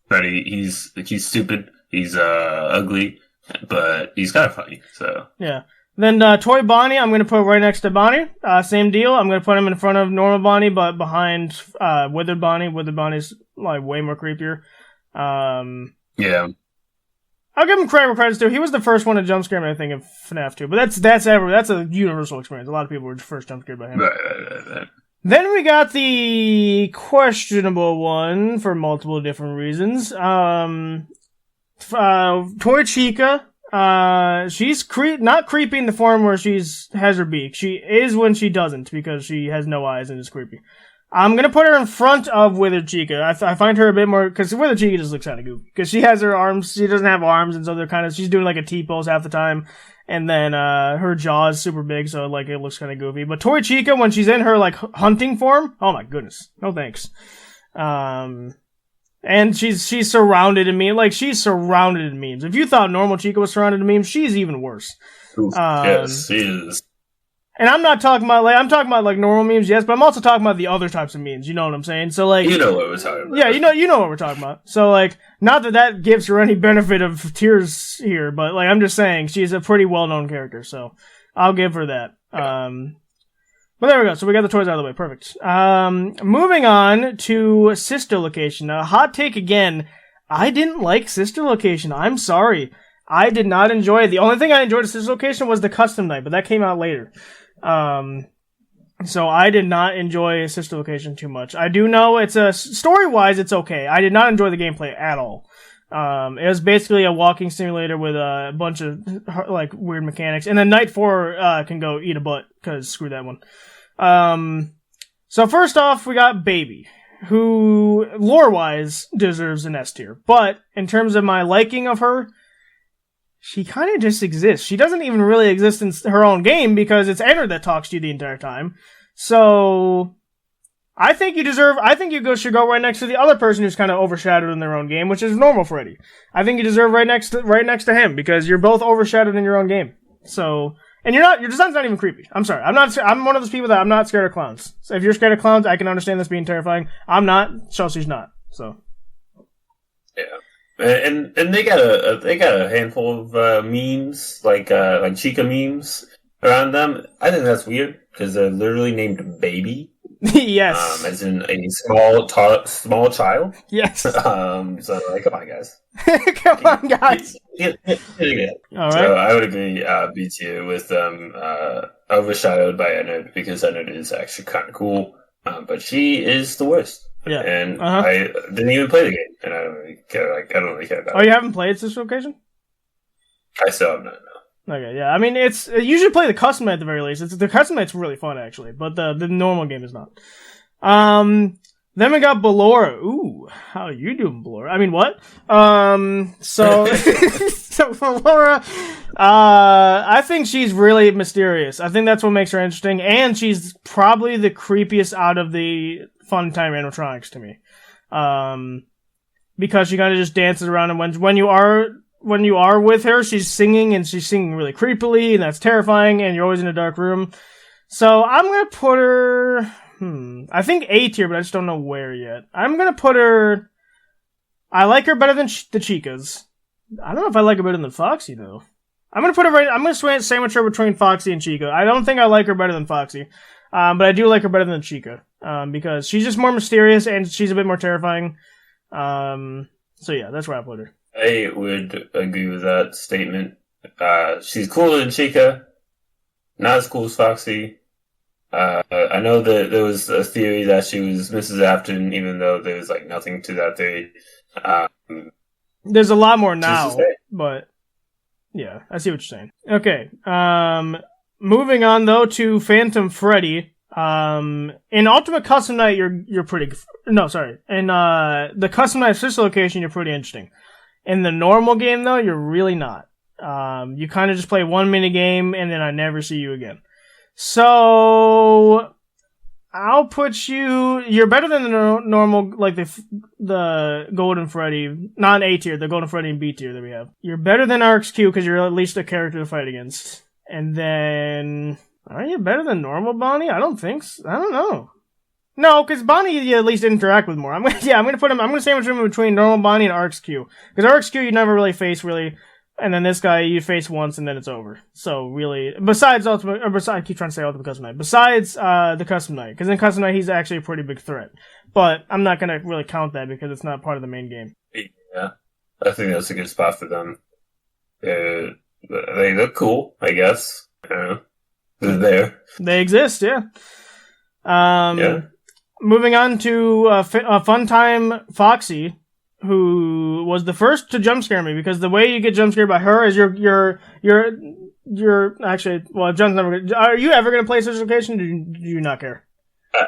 Freddy. He's stupid. He's ugly. But he's kind of funny, so. Yeah. Then Toy Bonnie, I'm going to put right next to Bonnie. Same deal. I'm going to put him in front of normal Bonnie, but behind Withered Bonnie. Withered Bonnie's like way more creepier. Yeah. I'll give him credit where credit's due. He was the first one to jump scare me, I think, in FNAF 2. But that's a universal experience. A lot of people were first jump scared by him. Right. Then we got the questionable one for multiple different reasons. Toy Chica. She's not creepy in the form where has her beak. She is when she doesn't, because she has no eyes and is creepy. I'm gonna put her in front of Withered Chica. I find her a bit more, because Withered Chica just looks kind of goofy. Because she has her arms, she doesn't have arms, and so she's doing like a T-pose half the time. And then, her jaw is super big, so like it looks kind of goofy. But Toy Chica, when she's in her like hunting form, oh my goodness. No thanks. And she's surrounded in memes. Like, she's surrounded in memes. If you thought normal Chica was surrounded in memes, she's even worse. Yes, she is. And I'm talking about like normal memes, yes, but I'm also talking about the other types of memes. You know what I'm saying? So like, you know what we're talking about. Yeah, you know what we're talking about. So like, not that gives her any benefit of tears here, but like, I'm just saying she's a pretty well-known character, so I'll give her that. But there we go. So we got the toys out of the way. Perfect. Moving on to Sister Location. Now, hot take again. I didn't like Sister Location. I'm sorry. I did not enjoy it. The only thing I enjoyed of Sister Location was the custom night, but that came out later. So I did not enjoy Sister Location too much. I do know story-wise, it's okay. I did not enjoy the gameplay at all. It was basically a walking simulator with a bunch of like weird mechanics. And then Night 4 can go eat a butt, because screw that one. So first off, we got Baby, who lore-wise deserves an S tier. But in terms of my liking of her, she kind of just exists. She doesn't even really exist in her own game, because it's Enter that talks to you the entire time. So I think you should go right next to the other person who's kind of overshadowed in their own game, which is Normal Freddy. I think you deserve right next to him, because you're both overshadowed in your own game. So, and your design's not even creepy. I'm sorry. I'm one of those people that I'm not scared of clowns. So if you're scared of clowns, I can understand this being terrifying. I'm not. Chelsea's not. So. Yeah. And they got a handful of memes, like Chica memes around them. I think that's weird, because they're literally named Baby. Yes. As in a small child. Yes. So like, come on, guys. Come on, guys. Yeah. All right. So I would agree, B tier, with them overshadowed by Ennard, because Ennard is actually kind of cool, but she is the worst. Yeah. And I didn't even play the game, and I don't really care. Like, I don't really care about it. Oh, you haven't played Sister Location? I still have not. No. Okay, yeah. I mean, you should play the custom night at the very least. The custom night's really fun, actually, but the normal game is not. Then we got Ballora. Ooh, how you doing, Ballora? I mean, what? So Ballora, I think she's really mysterious. I think that's what makes her interesting, and she's probably the creepiest out of the Fun Time animatronics to me. Because she kind of just dances around, and when you are with her, she's singing, and she's singing really creepily, and that's terrifying, and you're always in a dark room. So I'm gonna put her, I think A tier, but I just don't know where yet. I'm gonna put her, I like her better than the Chicas. I don't know if I like her better than Foxy, though. I'm gonna sandwich her between Foxy and Chica. I don't think I like her better than Foxy. But I do like her better than Chica. Because she's just more mysterious, and she's a bit more terrifying. So yeah, that's where I put her. I would agree with that statement. She's cooler than Chica, not as cool as Foxy. I know that there was a theory that she was Mrs. Afton, even though there's like nothing to that theory. There's a lot more now, but yeah, I see what you're saying. Okay, moving on though to Phantom Freddy. In Ultimate Custom Night, you're pretty. No, sorry. In the Custom Night Sister Location, you're pretty interesting. In the normal game, though, you're really not. You kind of just play one mini game, and then I never see you again. So I'll put you. You're better than the normal, like the Golden Freddy, not A tier, the Golden Freddy and B tier that we have. You're better than RxQ because you're at least a character to fight against. And then, are you better than normal Bonnie? I don't think so. I don't know. No, because Bonnie you at least interact with more. I'm gonna sandwich him between normal Bonnie and RxQ. Because RxQ you never really face really. And then this guy you face once and then it's over. So really, besides I keep trying to say Ultimate Custom Night. Besides the Custom Night, because in Custom Night he's actually a pretty big threat. But I'm not gonna really count that because it's not part of the main game. Yeah, I think that's a good spot for them. They look cool, I guess. They're there. They exist, yeah. Yeah. Moving on to Funtime Foxy, who was the first to jump scare me, because the way you get jump scared by her is you're actually, well, John's never gonna, are you ever gonna play Social Location? Do you not care?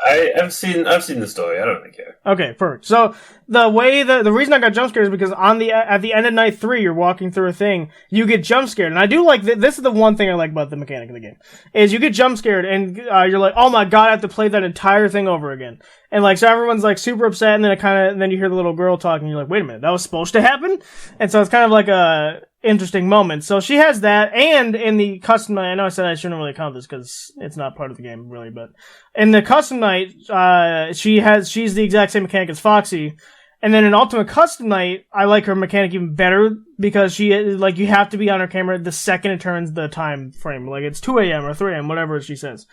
I've seen the story. I don't really care. Okay, perfect. So the reason I got jump scared is because at the end of night 3, you're walking through a thing, you get jump scared, and I do like this is the one thing I like about the mechanic of the game is you get jump scared and you're like, oh my god, I have to play that entire thing over again, and like so everyone's like super upset, and then you hear the little girl talking, and you're like, wait a minute, that was supposed to happen, and so it's kind of like a interesting moment. So she has that, and in the custom night, I know I said I shouldn't really count this because it's not part of the game really, but in the custom night, she's the exact same mechanic as Foxy, and then in Ultimate Custom Night, I like her mechanic even better because she like you have to be on her camera the second it turns the time frame, like it's 2 a.m. or 3 a.m. whatever she says.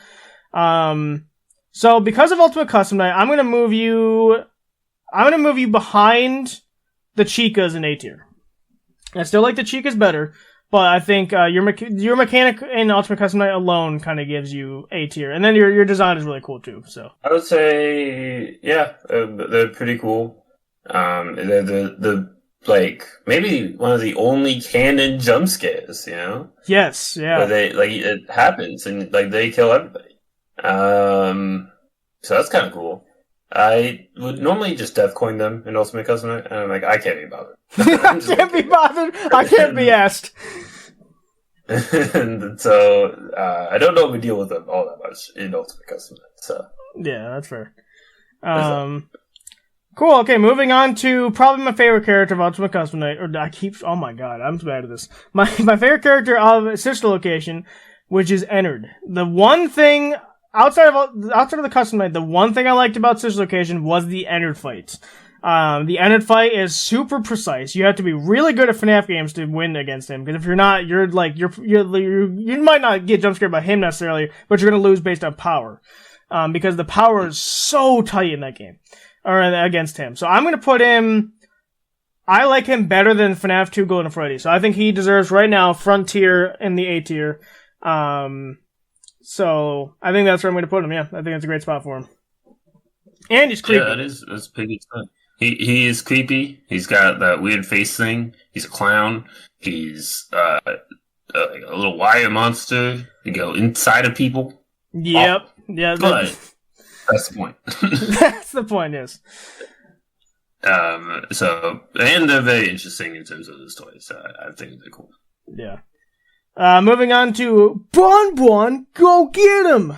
So because of Ultimate Custom Night, I'm gonna move you behind the Chicas in A tier. I still like the Chicas better, but I think your mechanic in Ultimate Custom Night alone kind of gives you A tier, and then your design is really cool too. So I would say, yeah, they're pretty cool. They're the like maybe one of the only canon jump scares, you know? Yes, yeah. Where they like it happens and like they kill everybody. So that's kind of cool. I would normally just death coin them in Ultimate Custom Night, and I'm like, I can't be bothered. I can't be bothered. I can't be asked. And so I don't know if we deal with them all that much in Ultimate Custom Night. So yeah, that's fair. Cool. Okay, moving on to probably my favorite character of Ultimate Custom Night. Oh my god, I'm so bad at this. My favorite character of Sister Location, which is Ennard. The one thing outside of the Custom Night, the one thing I liked about Sister Location was the Ennard fights. The Ennard fight is super precise. You have to be really good at FNAF games to win against him, because if you're not, you might not get jump scared by him necessarily, but you're gonna lose based on power. Because the power is so tight in that game. Or against him. So I'm gonna put him, I like him better than FNAF 2 Golden Freddy. So I think he deserves right now front tier in the A tier. So I think that's where I'm gonna put him, yeah. I think that's a great spot for him. And he's creepy. Yeah, that's a pretty good spot. He is creepy. He's got that weird face thing. He's a clown. He's like a little wire monster. You go inside of people. Yep. Oh. Yeah. But that's the point. That's the point, yes. So, and they're very interesting in terms of the story, so I think they're cool. Yeah. Moving on to Bon, go get him!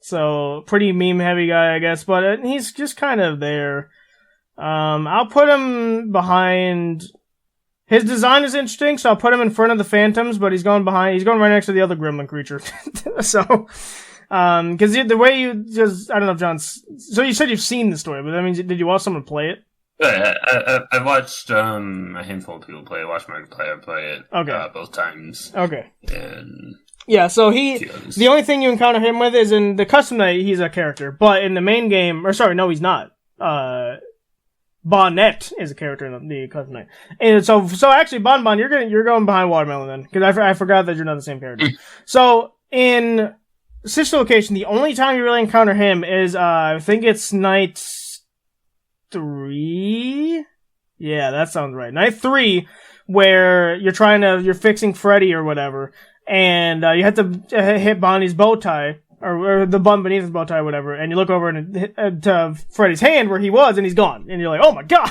So, pretty meme-heavy guy, I guess, but he's just kind of there. I'll put him behind... His design is interesting, so I'll put him in front of the Phantoms, but he's going right next to the other gremlin creature. So... because the way you just, I don't know if John's, so you said you've seen the story, but that means, did you watch someone play it? I watched, a handful of people play it. I watched my player play it, okay. Both times. Okay. And yeah, so the only thing you encounter him with is in the custom night, he's a character, but in the main game, or sorry, no, he's not. Bonnet is a character in the custom night. And so actually, Bon, you're going behind Watermelon then, because I forgot that you're not the same character. So, in Sister Location, the only time you really encounter him is, I think it's night 3? Yeah, that sounds right. Night 3, where you're fixing Freddy or whatever, and you have to hit Bonnie's bow tie, or the bun beneath his bow tie or whatever, and you look over and to Freddy's hand where he was, and he's gone. And you're like, oh my god!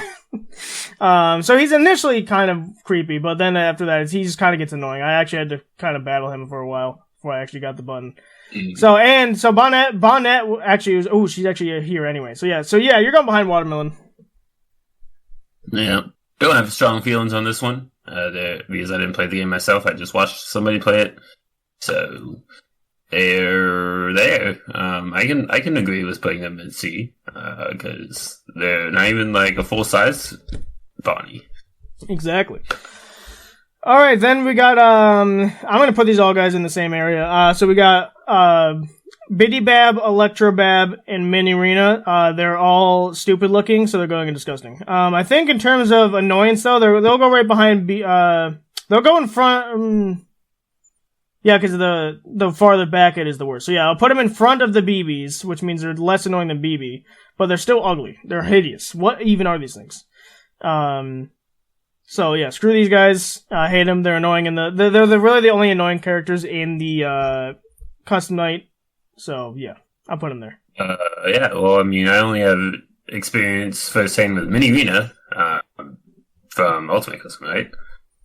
So he's initially kind of creepy, but then after that, he just kind of gets annoying. I actually had to kind of battle him for a while before I actually got the button. So Bonnet actually she's actually here anyway. So yeah, you're going behind Watermelon. Yeah. Don't have strong feelings on this one. Because I didn't play the game myself. I just watched somebody play it. So they're there. I can agree with putting them in C, because they're not even like a full size Bonnie. Exactly. All right, then we got I'm gonna put these all guys in the same area. So we got Bidybab, Electrobab, and Minirina. They're all stupid looking, so they're going and disgusting. I think in terms of annoyance though, they'll go right behind they'll go in front. Yeah, because the farther back it is the worst. So yeah, I'll put them in front of the BBs, which means they're less annoying than BB, but they're still ugly. They're hideous. What even are these things? So yeah, screw these guys. I hate them. They're annoying, and they're really the only annoying characters in the custom night. So yeah, I'll put them there. Yeah. Well, I mean, I only have experience firsthand with Minirina from Ultimate Custom Night,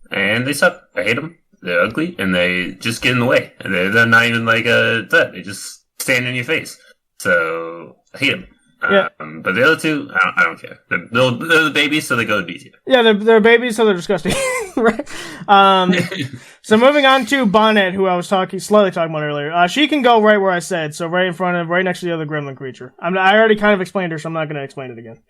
and they suck. I hate them. They're ugly, and they just get in the way. They're not even like a threat. They just stand in your face. So I hate them. Yeah. But the other two, I don't care. They're the babies, so they go to B tier. Yeah, they're babies, so they're disgusting. Right? So moving on to Bonnet, who I was slightly talking about earlier. She can go right where I said, so right next to the other gremlin creature. I already kind of explained her, so I'm not going to explain it again.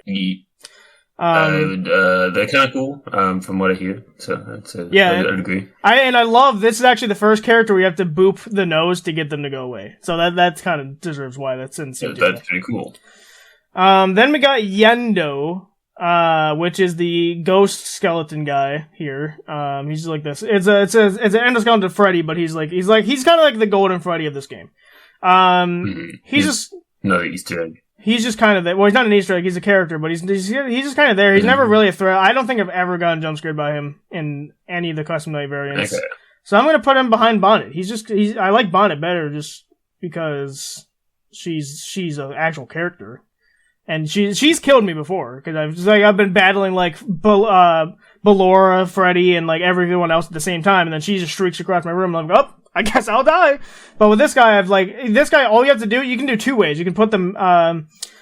They're kind of cool, from what I hear. So I'd agree. I love this is actually the first character where you have to boop the nose to get them to go away. So that kind of deserves why that's in C tier. That's pretty cool. Then we got Yendo, which is the ghost skeleton guy here. He's like this. It's an endoskeleton Freddy, but he's kind of like the golden Freddy of this game. He's just another Easter egg. He's just kind of there. Well, he's not an Easter egg. He's a character, but he's just kind of there. He's never really a threat. I don't think I've ever gotten jump scared by him in any of the custom night variants. Okay. So I'm gonna put him behind Bonnet. I like Bonnet better just because she's an actual character. And she's killed me before because I've been battling like Ballora, Freddy, and like everyone else at the same time, and then she just streaks across my room. And I'm like, oh, I guess I'll die. But with this guy, all you have to do, you can do two ways. You can put them,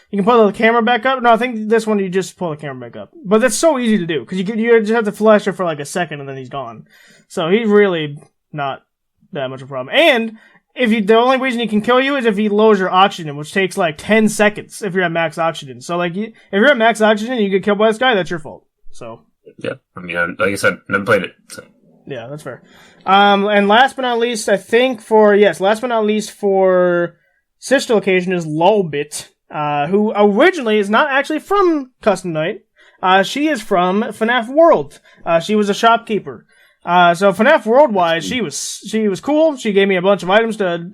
you can pull the camera back up. No, I think this one you just pull the camera back up. But that's so easy to do because you just have to flash it for like a second and then he's gone. So he's really not that much of a problem. And the only reason he can kill you is if he lowers your oxygen, which takes like 10 seconds if you're at max oxygen. So like, if you're at max oxygen and you get killed by this guy, that's your fault. So. Yeah, I mean, like I said, never played it. So. Yeah, that's fair. And last but not least, for sister location is Lulbit, who originally is not actually from Custom Night. She is from FNAF World. She was a shopkeeper. So FNAF Worldwide, she was cool. She gave me a bunch of items to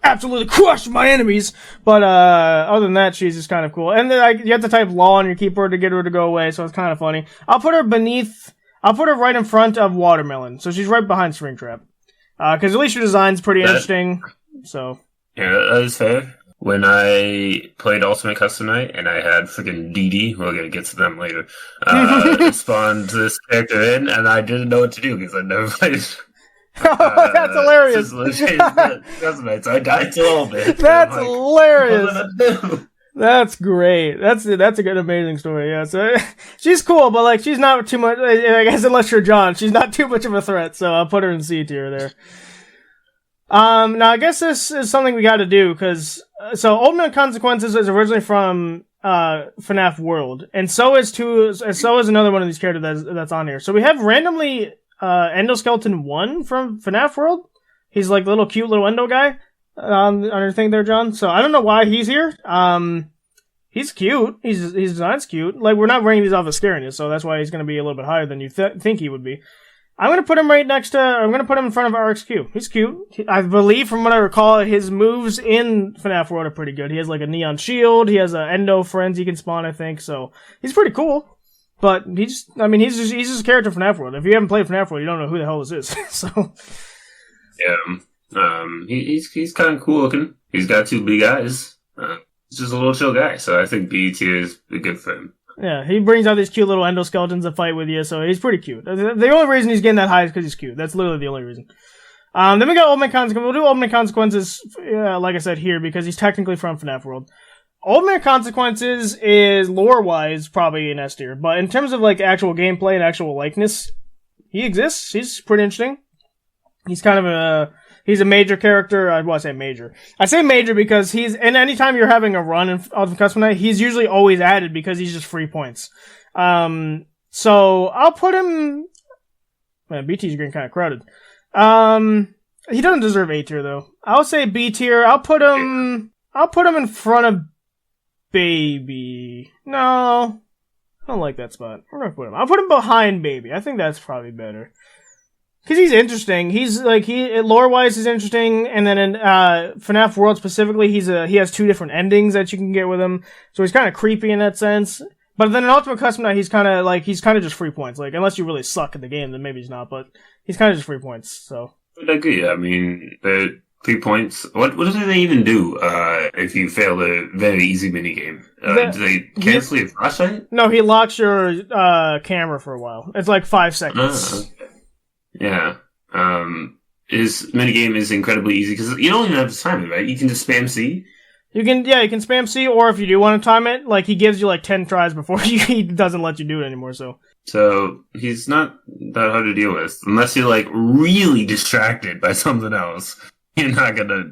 absolutely crush my enemies. But other than that, she's just kind of cool. And then you have to type LOL on your keyboard to get her to go away, so it's kind of funny. I'll put her right in front of Watermelon, so she's right behind Springtrap. Because at least her design's pretty interesting. So yeah, that is fair. When I played Ultimate Custom Night and I had freaking DD, we're gonna get to them later, spawned this character in, and I didn't know what to do because I'd never played. That's hilarious. Custom Night, so I died to a little bit. That's hilarious. That's great. That's a good, amazing story. Yeah, so she's cool, but like she's not too much. I guess unless you're John, she's not too much of a threat. So I'll put her in C tier there. Now I guess this is something we got to do because Ultimate Consequences is originally from FNAF World, and so is another one of these characters that's on here. So we have randomly Endoskeleton 1 from FNAF World. He's like the little cute little endo guy on your thing there, John. So I don't know why he's here. He's cute. His design's cute. Like, we're not ranking these off as scaring you, so that's why he's going to be a little bit higher than you think he would be. I'm going to put him I'm going to put him in front of RXQ. He's cute. I believe, from what I recall, his moves in FNAF World are pretty good. He has like a neon shield. He has a endo friends he can spawn, I think. So he's pretty cool. But he's just a character from FNAF World. If you haven't played FNAF World, you don't know who the hell this is. So. Yeah. He's kind of cool looking. He's got two big eyes. He's just a little chill guy. So I think B tier is good for him. Yeah, he brings out these cute little endoskeletons to fight with you, so he's pretty cute. The only reason he's getting that high is because he's cute. That's literally the only reason. Then we got Ultimate Consequences. We'll do Ultimate Consequences, like I said, here, because he's technically from FNAF World. Ultimate Consequences is, lore-wise, probably an S tier, but in terms of like actual gameplay and actual likeness, he exists. He's pretty interesting. He's kind of he's a major character. I say major. I say major because and anytime you're having a run of Custom Night, he's usually always added because he's just free points. So I'll put him Man, B tier's getting kind of crowded. He doesn't deserve A tier though. I'll say B tier. I'll put him in front of Baby. No, I don't like that spot. Where do I put him? I'll put him behind Baby. I think that's probably better. Because he's interesting. He's like, lore-wise is interesting, and then in FNAF World specifically, he has 2 different endings that you can get with him, so he's kind of creepy in that sense. But then in Ultimate Custom Night, he's kind of just free points. Like, unless you really suck at the game, then maybe he's not, but he's kind of just free points, so. I agree. I mean, the 3 points. What do they even do if you fail a very easy minigame? Do they cancel your flashlight? No, he locks your camera for a while. It's like 5 seconds. Okay. Yeah. His minigame is incredibly easy because you don't even have to time it, right? You can just spam C. You can spam C, or if you do want to time it, like, he gives you like 10 tries before he doesn't let you do it anymore, so. So, he's not that hard to deal with. Unless you're, like, really distracted by something else. You're not gonna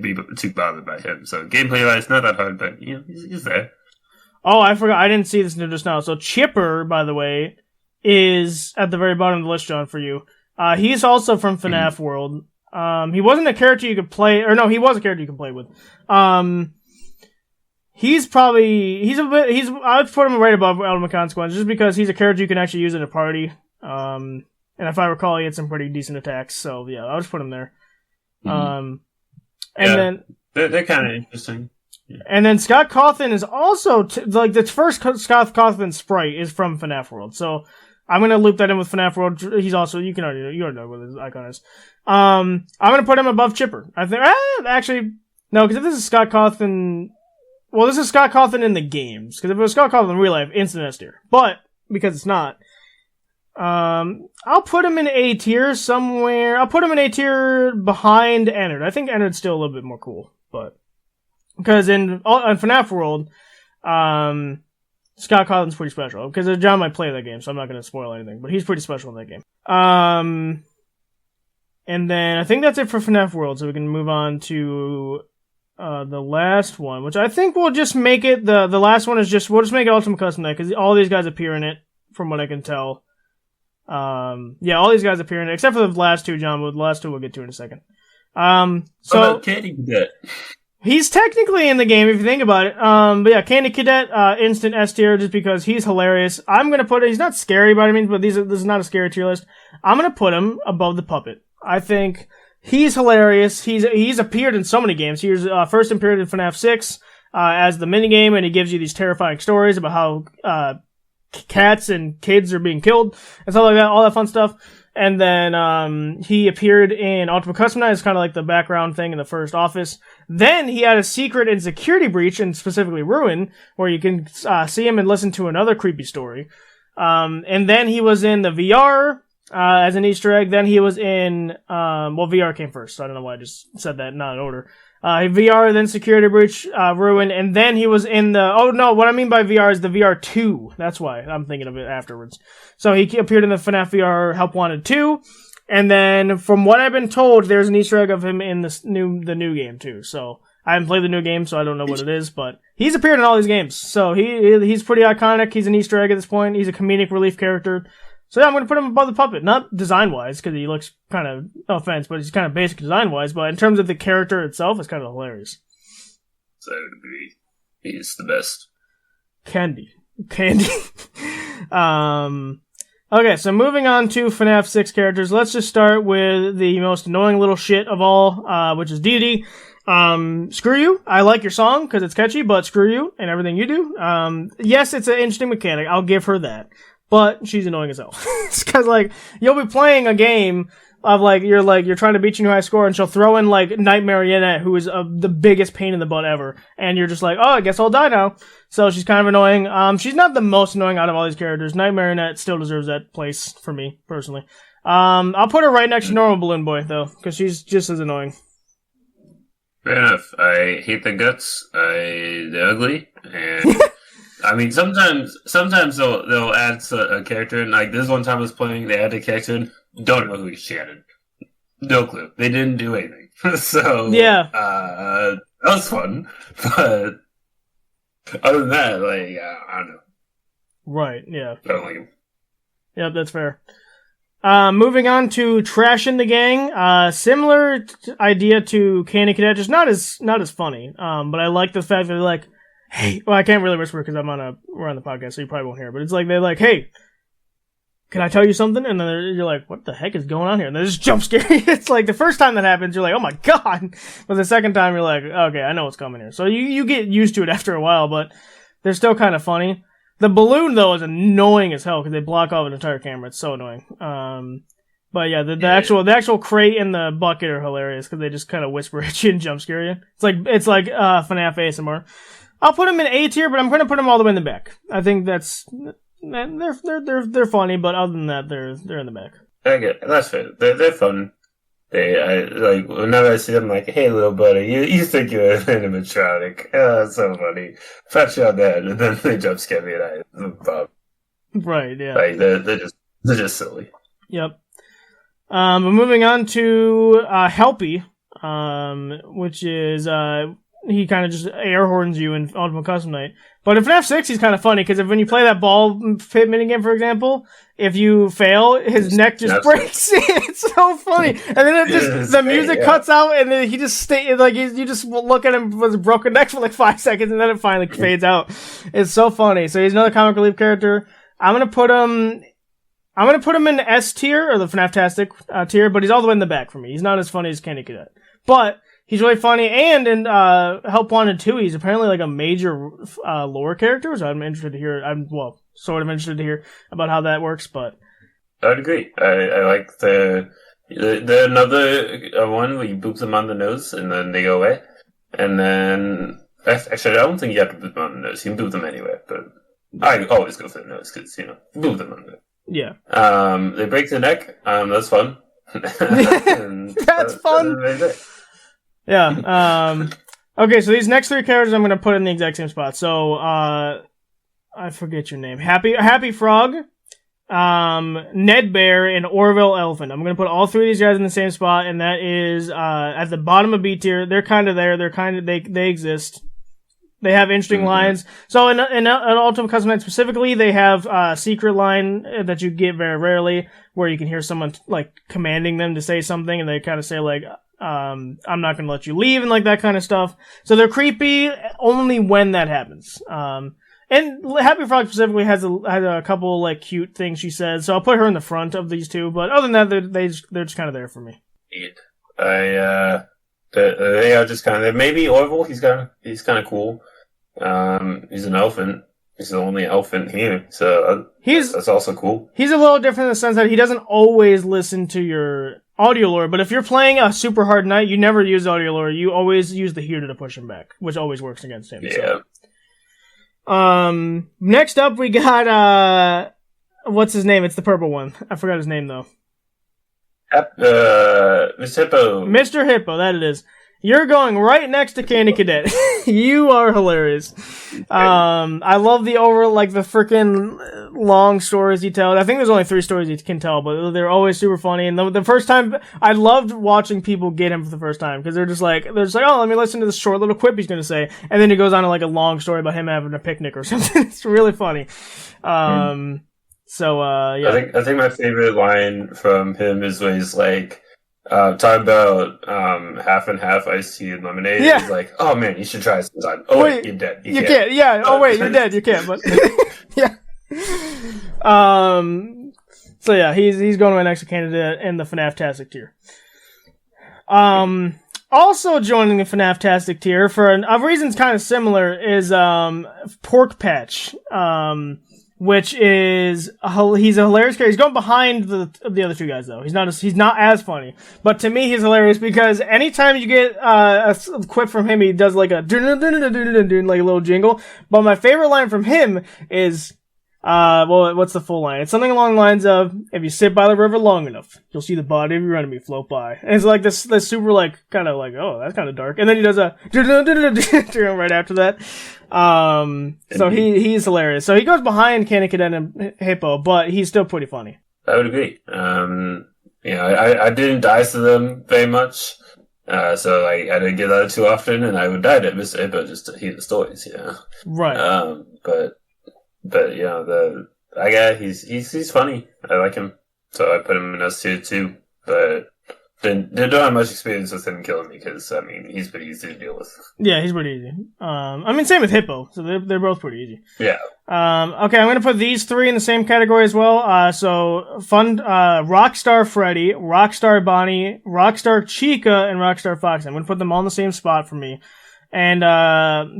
be too bothered by him. So, gameplay-wise, not that hard, but, you know, he's there. Oh, I forgot. I didn't see this until just now. So, Chipper, by the way, is at the very bottom of the list, John, for you. He's also from FNAF World. He wasn't a character you could play, or no, he was a character you can play with. I would put him right above Ultimate Consequence, just because he's a character you can actually use in a party. And if I recall, he had some pretty decent attacks, so yeah, I'll just put him there. And then they're kind of interesting. Yeah. And then Scott Cawthon is also the first Scott Cawthon sprite is from FNAF World, so I'm gonna loop that in with FNAF World. He's also you already know what his icon is. I'm gonna put him above Chipper. I think actually no, because if this is Scott Cawthon, well, this is Scott Cawthon in the games. Because if it was Scott Cawthon in real life, instant S tier. But because it's not, I'll put him in A tier somewhere. I'll put him in A tier behind Ennard. I think Ennard's still a little bit more cool, but because in FNAF World, Scott Cawthon's pretty special. Because John might play that game, so I'm not going to spoil anything. But he's pretty special in that game. And then I think that's it for FNAF World. So we can move on to the last one, which I think we'll just make it. The last one is we'll just make it Ultimate Custom Night because all these guys appear in it, from what I can tell. Yeah, all these guys appear in it, except for the last 2, John. But the last 2 we'll get to in a second. So Candy Cadet. He's technically in the game if you think about it. But yeah, Candy Cadet, instant S tier just because he's hilarious. I'm gonna put it. He's not scary by any means, but this is not a scary tier list. I'm gonna put him above the puppet. I think he's hilarious. He's appeared in so many games. He was first appeared in FNAF 6 as the minigame, and he gives you these terrifying stories about how cats and kids are being killed and stuff like that. All that fun stuff. And then he appeared in Ultimate Custom Night as kind of like the background thing in the first office. Then he had a secret in Security Breach, and specifically Ruin, where you can see him and listen to another creepy story. And then he was in the VR as an Easter egg. Then he was in VR came first, so I don't know why I just said that not in order. VR, then Security Breach, Ruin, and then he was in what I mean by VR is the VR 2. That's why I'm thinking of it afterwards. So he appeared in the FNAF VR Help Wanted 2, and then from what I've been told, there's an Easter egg of him in the new game too. So I haven't played the new game, so I don't know what it is, but he's appeared in all these games. So he's pretty iconic. He's an Easter egg at this point. He's a comedic relief character. So yeah, I'm going to put him above the puppet. Not design-wise, because he looks kind of, no offense, but he's kind of basic design-wise, but in terms of the character itself, it's kind of hilarious. So I would agree. He's the best. Candy. Okay, so moving on to FNAF 6 characters, let's just start with the most annoying little shit of all, which is Dee. Screw you. I like your song, because it's catchy, but screw you and everything you do. Yes, it's an interesting mechanic. I'll give her that. But she's annoying as hell. It's cause you'll be playing a game of you're trying to beat your new high score and she'll throw in Night Marionette, who is the biggest pain in the butt ever. And you're just like, oh, I guess I'll die now. So she's kind of annoying. She's not the most annoying out of all these characters. Night Marionette still deserves that place for me, personally. I'll put her right next to Normal Balloon Boy, though, cause she's just as annoying. Fair enough. I hate the guts. They're ugly. And I mean, sometimes they'll add a character, and this one time I was playing, they added a character, and don't know who she added. No clue. They didn't do anything. So, yeah. That was fun. But other than that, I don't know. Right, yeah. I don't like him. Yep, that's fair. Moving on to Trash in the Gang. Similar idea to Candy Cadet, just not as funny. But I like the fact that they're like, hey, well, I can't really whisper because we're on the podcast, so you probably won't hear it. But it's like they're like, hey, can I tell you something? And then you're like, what the heck is going on here? And they just jump scare you. It's like the first time that happens, you're like, oh my god. But the second time, you're like, okay, I know what's coming here. So you get used to it after a while, but they're still kind of funny. The balloon, though, is annoying as hell because they block off an entire camera. It's so annoying. But yeah, the actual crate and the bucket are hilarious because they just kind of whisper at you and jump scare you. It's like FNAF ASMR. I'll put them in A tier, but I'm going to put them all the way in the back. I think that's they're funny, but other than that, they're in the back. Okay, that's fair. They're fun. Like whenever I see them, I'm like, hey, little buddy, you think you're an animatronic? Oh, that's so funny. Pat you on that, and then they jump scare me, and right, yeah. Like they're just silly. Yep. But moving on to Helpy, which is he kind of just air horns you in Ultimate Custom Night. But in FNAF 6, he's kind of funny, because when you play that ball pit minigame, for example, if you fail, his neck just breaks. It's so funny. And then the music cuts out, and then he just you just look at him with a broken neck for like 5 seconds, and then it finally fades out. It's so funny. So he's another comic relief character. I'm gonna put him in the S tier, or the FNAF-tastic tier, but he's all the way in the back for me. He's not as funny as Candy Cadet. But he's really funny, and in Help Wanted 2, he's apparently like a major lore character, so I'm interested to hear, sort of interested to hear about how that works, but... I would agree. I like the another one where you boop them on the nose, and then they go away. And then... Actually, I don't think you have to boop them on the nose. You can boop them anywhere, but I always go for the nose, because, boop them on the nose. Yeah. They break the neck. That's fun. That's fun! Yeah. Okay, so these next three characters I'm going to put in the exact same spot. So, I forget your name. Happy Frog, Ned Bear, and Orville Elephant. I'm going to put all three of these guys in the same spot, and that is at the bottom of B tier. They're kind of there. They exist. They have interesting lines. So in Ultimate Custom Night specifically, they have a secret line that you get very rarely, where you can hear someone like commanding them to say something, and they kind of say like, I'm not gonna let you leave, and like that kind of stuff. So they're creepy only when that happens. And Happy Frog specifically has a couple like cute things she says, so I'll put her in the front of these two. But other than that, they're just kind of there for me. They are just kind of maybe Orville. He's kind of cool. He's an elephant. He's the only elephant here, so that's also cool. He's a little different in the sense that he doesn't always listen to your audio lure, but if you're playing a super hard night, you never use audio lure. You always use the heater to push him back, which always works against him. Yeah. So. Next up we got what's his name? It's the purple one. I forgot his name though. Mr. Hippo. Mr. Hippo, that it is. You're going right next to Candy Cadet. You are hilarious. I love the freaking long stories he tells. I think there's only 3 stories he can tell, but they're always super funny. And the first time, I loved watching people get him for the first time, because they're just like, oh, let me listen to this short little quip he's gonna say. And then he goes on to like a long story about him having a picnic or something. It's really funny. So, yeah. I think my favorite line from him is when he's like, talking about half and half iced tea and lemonade. Yeah. He's like, oh man, you should try it sometime. Oh wait, you're dead. You can't. Yeah. Oh wait, you're dead. You can't. But yeah. So yeah, he's going right next to Canada in the FNAF-tastic tier. Also joining the FNAF-tastic tier for a reasons kind of similar is Pork Patch. Which is he's a hilarious character. He's going behind the other two guys though. He's not as funny. But to me, he's hilarious because anytime you get a quip from him, he does like a like a little jingle. But my favorite line from him is what's the full line? It's something along the lines of, if you sit by the river long enough, you'll see the body of your enemy float by. And it's like this super like kind of like, oh, that's kind of dark. And then he does a right after that. So he's hilarious. So he goes behind Candy Cadet and Hippo, but he's still pretty funny. I would agree. I didn't dice to them very much. So like I didn't get that too often, and I would die to Mr. Hippo just to hear the stories, Right. But the guy, he's funny. I like him. so I put him in S tier too. But they don't have much experience with him killing me because I mean he's pretty easy to deal with. Yeah, he's pretty easy. I mean, same with Hippo, so they're both pretty easy. Yeah. Okay, I'm gonna put these three in the same category as well. So fun, Rockstar Freddy, Rockstar Bonnie, Rockstar Chica, and Rockstar Fox. I'm gonna put them all in the same spot for me. And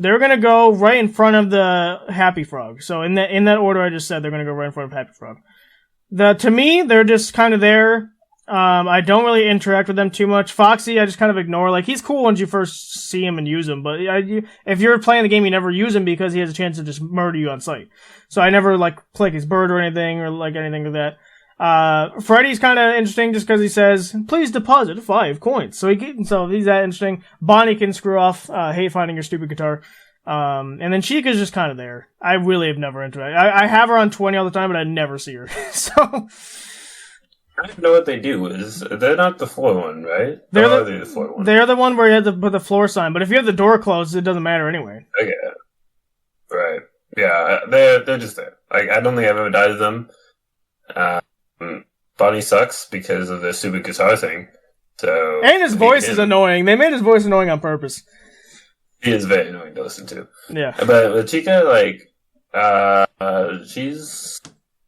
they're gonna go right in front of the Happy Frog. So in that order I just said, they're gonna go right in front of Happy Frog. To me, they're just kind of there. I don't really interact with them too much. Foxy, I just kind of ignore. Like, he's cool once you first see him and use him, but if you're playing the game, you never use him because he has a chance to just murder you on sight. So I never, like, click his bird or anything, or, like, anything like that. Freddy's kind of interesting just because he says, please deposit 5 coins. So he's that interesting. Bonnie can screw off, hate finding your stupid guitar. And then Chica's just kind of there. I really have never interacted. I have her on 20 all the time, but I never see her. So... I don't know what they do. They're not the floor one, right? They're the floor one. They're the one where you have to put the floor sign, but if you have the door closed, it doesn't matter anyway. Okay. Right. Yeah, they're just there. Like, I don't think I've ever died to them. Bonnie sucks because of the stupid guitar thing. So and his voice is annoying. They made his voice annoying on purpose. He is very annoying to listen to. Yeah. But with Chica, like, she's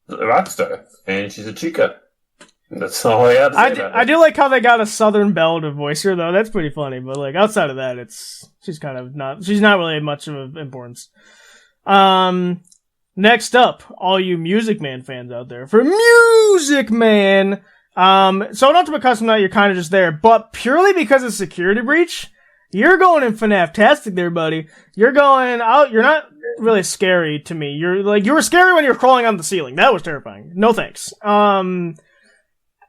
a rock star, and she's a Chica. That's all I have to say about I do like how they got a Southern Belle to voice her, though. That's pretty funny. But like outside of that, she's not really much of importance. Next up, all you Music Man fans out there, for Music Man. So not to be custom that you're kind of just there, but purely because of Security Breach, you're going in FNAF-tastic there, buddy. You're going out. You're not really scary to me. You were scary when you were crawling on the ceiling. That was terrifying. No thanks.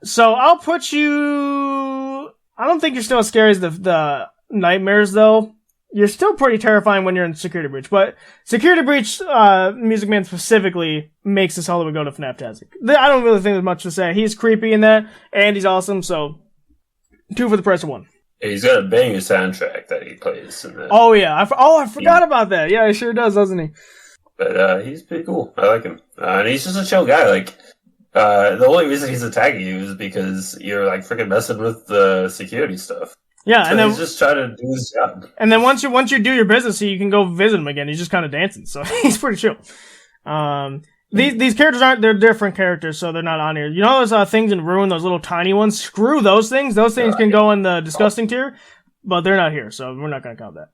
So I'll put you... I don't think you're still as scary as the nightmares, though. You're still pretty terrifying when you're in Security Breach, but Security Breach, Music Man specifically, makes this all the way go to FNAF-tastic. I don't really think there's much to say. He's creepy in that, and he's awesome, so 2 for the price of 1. He's got a banger soundtrack that he plays. Oh, yeah. I forgot about that. Yeah, he sure does, doesn't he? But he's pretty cool. I like him. And he's just a chill guy, like... the only reason he's attacking you is because you're like freaking messing with the security stuff. Yeah, so and then he's just trying to do his job. And then once you do your business, you can go visit him again. He's just kind of dancing, so he's pretty chill. These characters they're different characters, so they're not on here. You know those things in Ruin, those little tiny ones? Screw those things. Those things can go in the disgusting tier, but they're not here, so we're not gonna count that.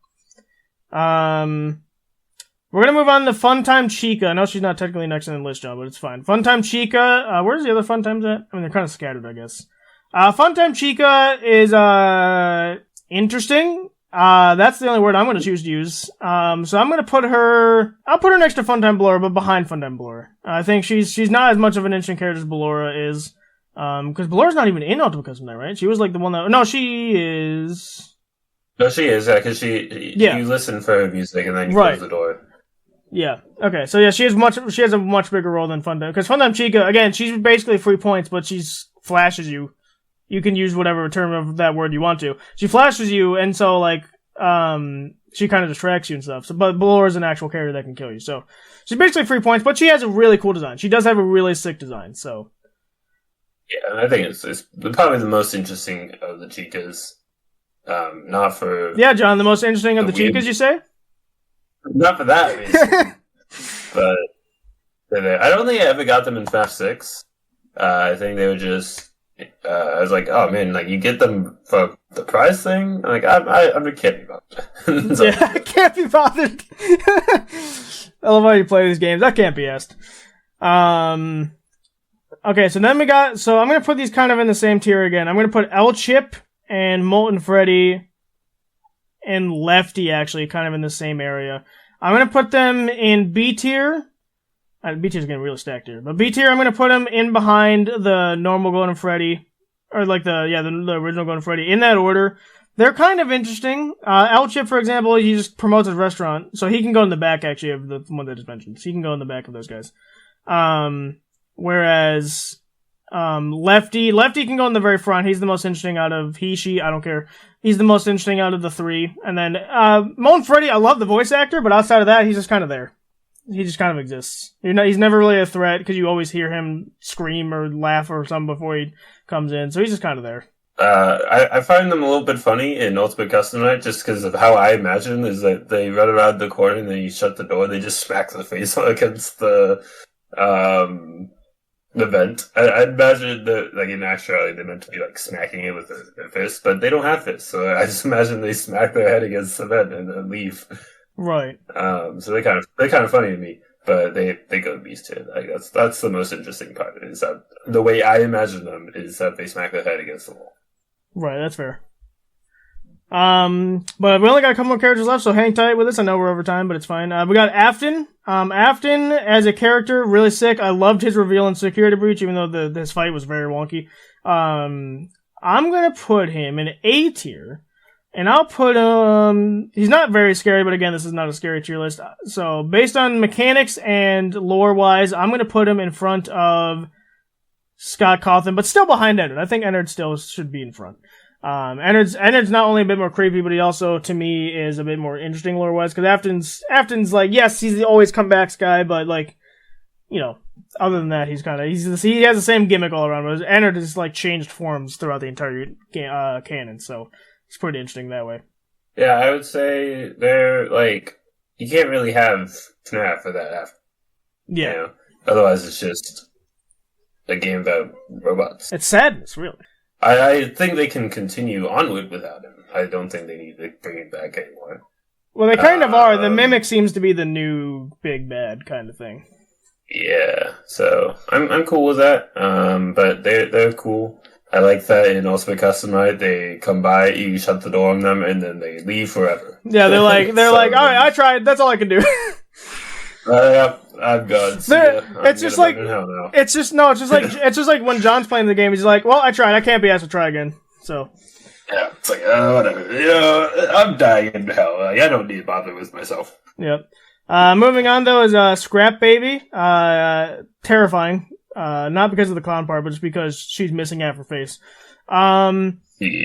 We're gonna move on to Funtime Chica. I know she's not technically next on the list, John, but it's fine. Funtime Chica, where's the other Funtimes at? I mean, they're kind of scattered, I guess. Funtime Chica is, interesting. That's the only word I'm gonna choose to use. So I'm gonna I'll put her next to Funtime Ballora, but behind Funtime Ballora. I think she's not as much of an interesting character as Ballora is. Cause Ballora's not even in Ultimate Custom Night, right? She was like the one no, she is. No, she is, cause you listen for her music and then you close the door. Yeah. Okay. So yeah, she has a much bigger role than Funtime. Because Funtime Chica, again, she's basically free points, but she flashes you. You can use whatever term of that word you want to. She flashes you, and so like she kind of distracts you and stuff. So, but Ballora is an actual character that can kill you. So she's basically free points, but she has a really cool design. She does have a really sick design. So yeah, I think it's probably the most interesting of the Chicas. Not for John, the most interesting of the Chicas, you say? Not for that reason. But I don't think I ever got them in FNAF 6. I think they were just... I was like, oh man, like you get them for the prize thing? I'm like, I can't be bothered. So, I can't be bothered. I love how you play these games. I can't be asked. Okay, so then so I'm going to put these kind of in the same tier again. I'm going to put L-Chip and Molten Freddy and Lefty actually kind of in the same area. I'm going to put them in B tier. B tier is getting really stacked here. But B tier, I'm going to put them in behind the normal Golden Freddy. Or like the original Golden Freddy. In that order. They're kind of interesting. L-Chip, for example, he just promotes his restaurant. So he can go in the back, actually, of the one that I just mentioned. So he can go in the back of those guys. Whereas... Lefty can go in the very front. He's the most interesting out of she, I don't care. He's the most interesting out of the 3. And then, Molten Freddy, I love the voice actor, but outside of that, he's just kind of there. he just kind of exists. He's never really a threat because you always hear him scream or laugh or something before he comes in. So he's just kind of there. I find them a little bit funny in Ultimate Custom Night just because of how I imagine is that they run around the corner and then you shut the door, they just smack the face against the vent. I imagine that, like, in actuality, they're meant to be, like, smacking it with their fist, but they don't have fists, so I just imagine they smack their head against the vent and then leave. Right. So they're kind of funny to me, but they go beast too. Like, that's the most interesting part, is that the way I imagine them is that they smack their head against the wall. Right, that's fair. But we only got a couple more characters left, so hang tight with us. I know we're over time, but it's fine. We got Afton. Afton, as a character, really sick. I loved his reveal in Security Breach, even though this fight was very wonky. I'm gonna put him in A tier, and I'll put him... He's not very scary, but again, this is not a scary tier list. So, based on mechanics and lore-wise, I'm gonna put him in front of Scott Cawthon, but still behind Ennard. I think Ennard still should be in front. Ennard's not only a bit more creepy, but he also, to me, is a bit more interesting lore-wise, because Afton's like, yes, he's the always comebacks guy, but, like, you know, other than that, he has the same gimmick all around, but Ennard has, like, changed forms throughout the entire canon, so it's pretty interesting that way. Yeah, I would say they're, like, you can't really have FNAF for that after. Yeah. You know? Otherwise, it's just a game about robots. It's sadness, really. I think they can continue onward without him. I don't think they need to bring him back anymore. Well, they kind of are. The Mimic seems to be the new big bad kind of thing. Yeah, so I'm cool with that. But they're cool. I like that in Ultimate Custom Night, they come by, you shut the door on them, and then they leave forever. Yeah, they're like, all right, I tried. That's all I can do. Yep, I'm gone. It's just like when John's playing the game, he's like, well, I tried. I can't be asked to try again. So. Yeah, it's like, whatever. You know, I'm dying in hell. Like, I don't need to bother with myself. Yep. Moving on, though, is Scrap Baby. Terrifying. Not because of the clown part, but just because she's missing half her face. Yeah.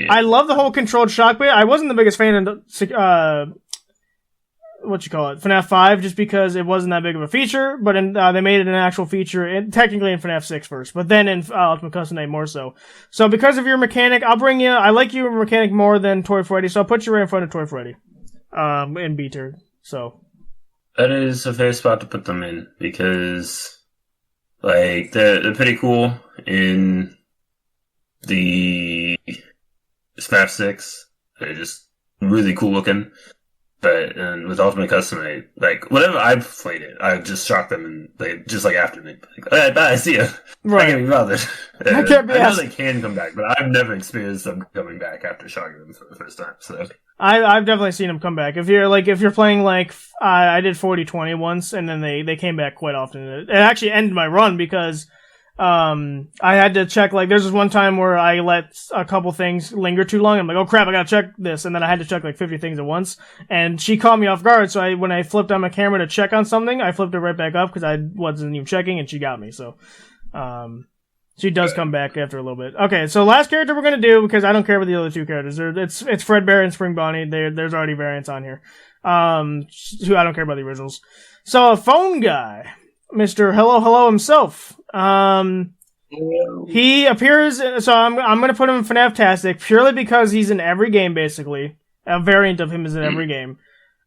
I love the whole controlled shock bit. I wasn't the biggest fan of FNAF 5, just because it wasn't that big of a feature, but they made it an actual feature, technically in FNAF 6 first, but then in Ultimate Custom Night more so. So because of your mechanic, I like your mechanic more than Toy Freddy, so I'll put you right in front of Toy Freddy. In B tier, so. That is a fair spot to put them in, because, like, they're pretty cool in the FNAF 6. They're just really cool looking. But with Ultimate Custom Night, like, whenever I've played it, I just shock them and they just like after me. Like, alright, bye, see ya. Right. I can't be bothered. I can't be I know they can come back, but I've never experienced them coming back after shocking them for the first time. So I've definitely seen them come back. If you're playing like I did 40-20 once, and then they came back quite often. It actually ended my run because I had to check, like, there's this one time where I let a couple things linger too long. I'm like, oh crap, I gotta check this. And then I had to check like 50 things at once. And she caught me off guard. So when I flipped on my camera to check on something, I flipped it right back up because I wasn't even checking, and she got me. So, she does come back after a little bit. Okay, so last character we're gonna do, because I don't care about the other two characters. It's Fredbear and Spring Bonnie. There's already variants on here. Who I don't care about the originals. So a phone guy. Mr. Hello himself. He appears, so I'm gonna put him in FNAF-tastic purely because he's in every game, basically. A variant of him is in every game.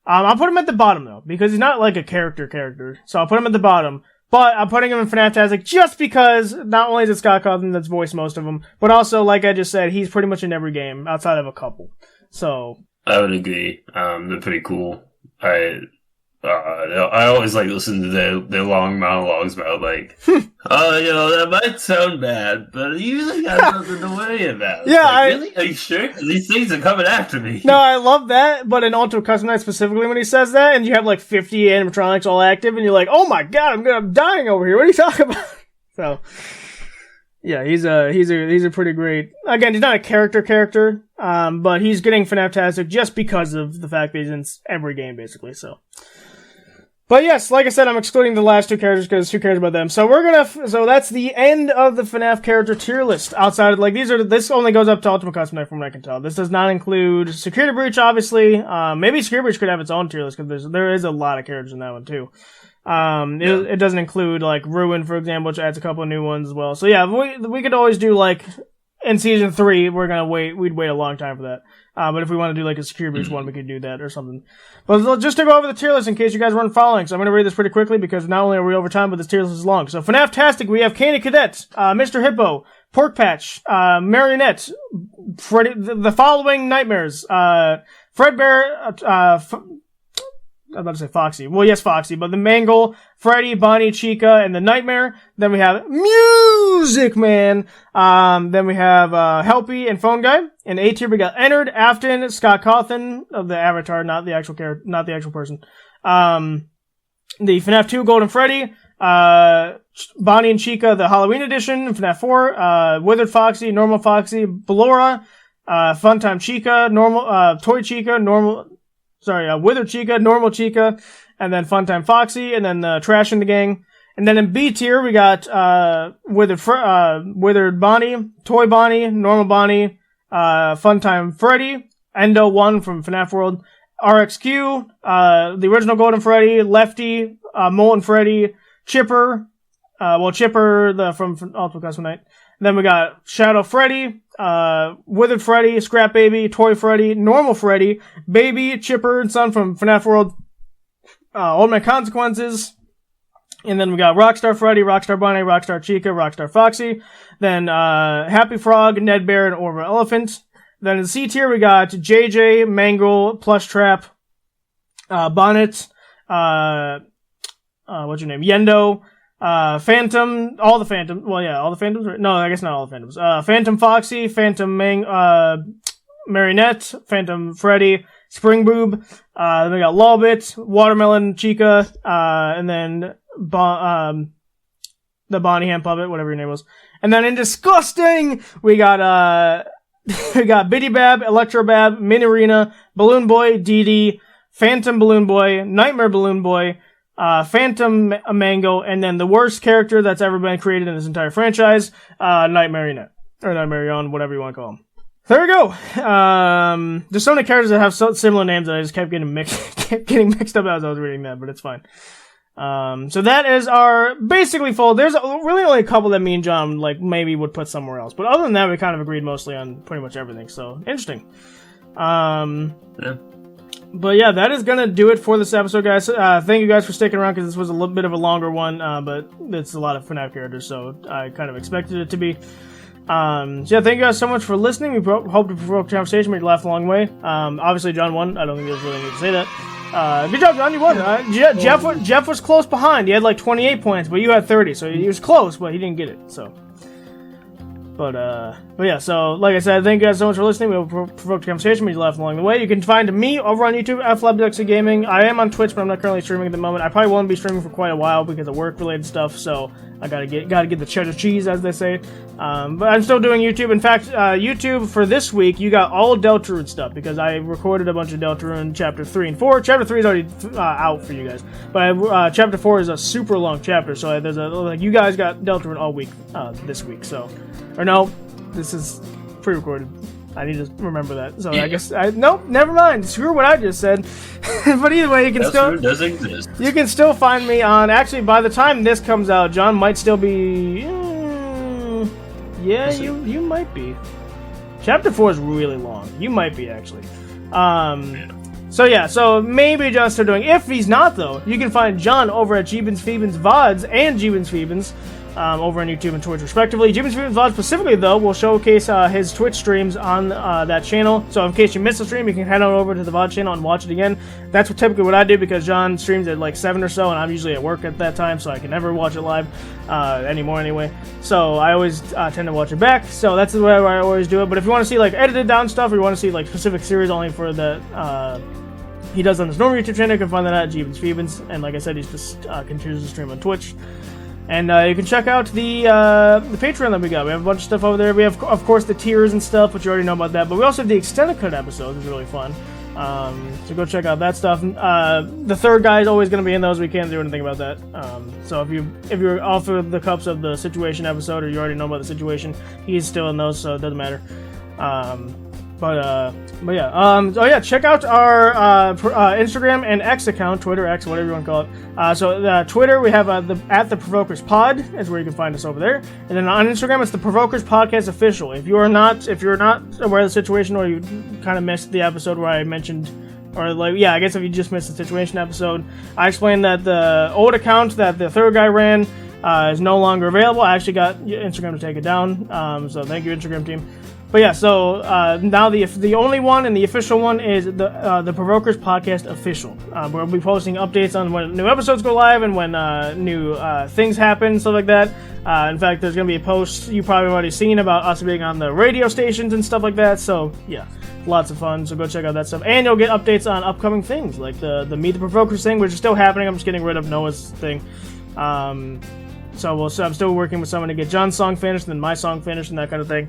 I'll put him at the bottom, though, because he's not like a character. So I'll put him at the bottom. But I'm putting him in FNAF-tastic just because not only is it Scott Cawthon that's voiced most of them, but also, like I just said, he's pretty much in every game, outside of a couple. So. I would agree. They're pretty cool. I always like listen to their long monologues about like, oh, you know, that might sound bad, but you really got nothing to worry about. Yeah, like, really? Are you sure? These things are coming after me. No, I love that, but in Ultimate Custom Night specifically when he says that, and you have like 50 animatronics all active, and you're like, oh my god, I'm dying over here. What are you talking about? So, yeah, he's a pretty great. Again, he's not a character, but he's getting FNAF-tastic just because of the fact that he's in every game basically. So. But yes, like I said, I'm excluding the last two characters because who cares about them? So so that's the end of the FNAF character tier list. Outside of, like, this only goes up to Ultimate Custom Night from what I can tell. This does not include Security Breach, obviously. Maybe Security Breach could have its own tier list because there is a lot of characters in that one too. It doesn't include like Ruin, for example, which adds a couple of new ones as well. So yeah, we could always do like in season 3. We'd wait a long time for that. But if we want to do like a Secure Breach one, we could do that or something. But just to go over the tier list in case you guys weren't following, so I'm going to read this pretty quickly because not only are we over time, but this tier list is long. So FNAF-tastic, we have Candy Cadet, Mr. Hippo, Pork Patch, Marionette, Freddy, the following nightmares, Fredbear, I'm about to say Foxy. Well, yes, Foxy, but the Mangle, Freddy, Bonnie, Chica, and the Nightmare. Then we have Music Man. Then we have Helpy and Phone Guy. In A tier, we got Ennard, Afton, Scott Cawthon of the Avatar, not the actual character, not the actual person. The FNAF 2 Golden Freddy. Bonnie and Chica, the Halloween edition. FNAF 4. Withered Foxy, Normal Foxy, Ballora, Funtime Chica, Normal, Toy Chica, Withered Chica, Normal Chica, and then Funtime Foxy, and then Trash in the Gang. And then in B tier, we got Withered Bonnie, Toy Bonnie, Normal Bonnie, Funtime Freddy, Endo 1 from FNAF World, RXQ, the original Golden Freddy, Lefty, Molten Freddy, Chipper, Chipper from Ultimate Custom Night. And then we got Shadow Freddy, Withered Freddy, Scrap Baby, Toy Freddy, Normal Freddy, Baby, Chipper, and Son from FNAF World, Old Man Consequences, and then we got Rockstar Freddy, Rockstar Bunny, Rockstar Chica, Rockstar Foxy, then Happy Frog, Ned Bear, and Orville Elephant. Then in C tier we got JJ, Mangle, Plush Trap, Bonnet, what's your name, Yendo, Phantom, all the Phantoms, all the Phantoms, right? No, I guess not all the Phantoms. Phantom Foxy, Phantom Marionette, Phantom Freddy, Spring Boob, then we got Lawbit, Watermelon Chica, and then, the Bonnie Hand Puppet, whatever your name was. And then in Disgusting, we got, Biddy Bab, Electro Bab, Minirina, Balloon Boy, Dee Phantom Balloon Boy, Nightmare Balloon Boy, Phantom Mango, and then the worst character that's ever been created in this entire franchise, Night Marionette. Or Night Marion, whatever you want to call him. There we go. There's so many characters that have so similar names that I just kept getting mixed up as I was reading that, but it's fine. So that is our basically full. There's really only a couple that me and John maybe would put somewhere else, but other than that, we kind of agreed mostly on pretty much everything. So interesting. Yeah. But yeah, that is gonna do it for this episode, guys. Thank you guys for sticking around because this was a little bit of a longer one, but it's a lot of FNAF characters, so I kind of expected it to be. So yeah, thank you guys so much for listening. We hope to provoke conversation, make you laugh along the way. Obviously John won. I don't think there's really need to say that. Good job, John. You won. Jeff was close behind. He had 28 points, but you had 30, so he was close, but he didn't get it. So. But yeah, so like I said, thank you guys so much for listening. We will provoke the conversation, make you laugh along the way. You can find me over on YouTube, FLabDuxy Gaming. I am on Twitch, but I'm not currently streaming at the moment. I probably won't be streaming for quite a while because of work-related stuff, so I gotta get the cheddar cheese, as they say. But I'm still doing YouTube. In fact, YouTube for this week, you got all Deltarune stuff because I recorded a bunch of Deltarune Chapter 3 and 4. Chapter 3 is already out for you guys, but Chapter 4 is a super long chapter, so there's you guys got Deltarune all week this week, so. Or no, this is pre-recorded. I need to remember that. So yeah. I guess nope, never mind. Screw what I just said. But either way, does exist. You can still find me on. Actually, by the time this comes out, John might still be. Yeah, you might be. Chapter 4 is really long. You might be actually. So yeah, so maybe John's still doing. If he's not though, you can find John over at Jeebins Phoebins VODs and Jeebins Phoebins. Over on YouTube and Twitch respectively. Jeebins Phoebins VOD specifically though will showcase his Twitch streams on that channel. So in case you missed the stream, you can head on over to the VOD channel and watch it again. That's typically what I do because John streams at 7 or so, and I'm usually at work at that time, so I can never watch it live anymore anyway. So I always tend to watch it back. So that's the way I always do it. But if you want to see edited down stuff, or you want to see specific series only for the he does on his normal YouTube channel, you can find that at Jeebins Phoebins. And like I said, he's just continues to stream on Twitch. And you can check out the Patreon that we got. We have a bunch of stuff over there. We have, of course, the tiers and stuff, which you already know about that. But we also have the extended cut episodes, which is really fun. So go check out that stuff. The third guy is always going to be in those. We can't do anything about that. So if you're off of the cups of the situation episode, or you already know about the situation, he's still in those, so it doesn't matter. But yeah. Oh yeah, check out our Instagram and X account, Twitter, X, whatever you want to call it. So Twitter, we have the Provokers Pod is where you can find us over there, and then on Instagram it's the Provokers Podcast Official. If you're not aware of the situation, or you kind of missed the episode where I mentioned, or I guess if you just missed the situation episode, I explained that the old account that the third guy ran is no longer available. I actually got Instagram to take it down. So thank you, Instagram team. But yeah, so now the only one and the official one is the Provokers Podcast Official. We'll be posting updates on when new episodes go live and when new things happen, stuff like that. In fact, there's going to be a post you probably already seen about us being on the radio stations and stuff like that. So yeah, lots of fun. So go check out that stuff, and you'll get updates on upcoming things like the Meet the Provokers thing, which is still happening. I'm just getting rid of Noah's thing. So I'm still working with someone to get John's song finished and then my song finished and that kind of thing.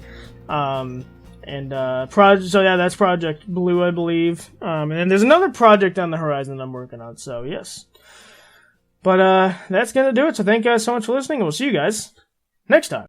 That's Project Blue, I believe. And then there's another project on the horizon that I'm working on, so yes. But that's gonna do it, so thank you guys so much for listening, and we'll see you guys next time.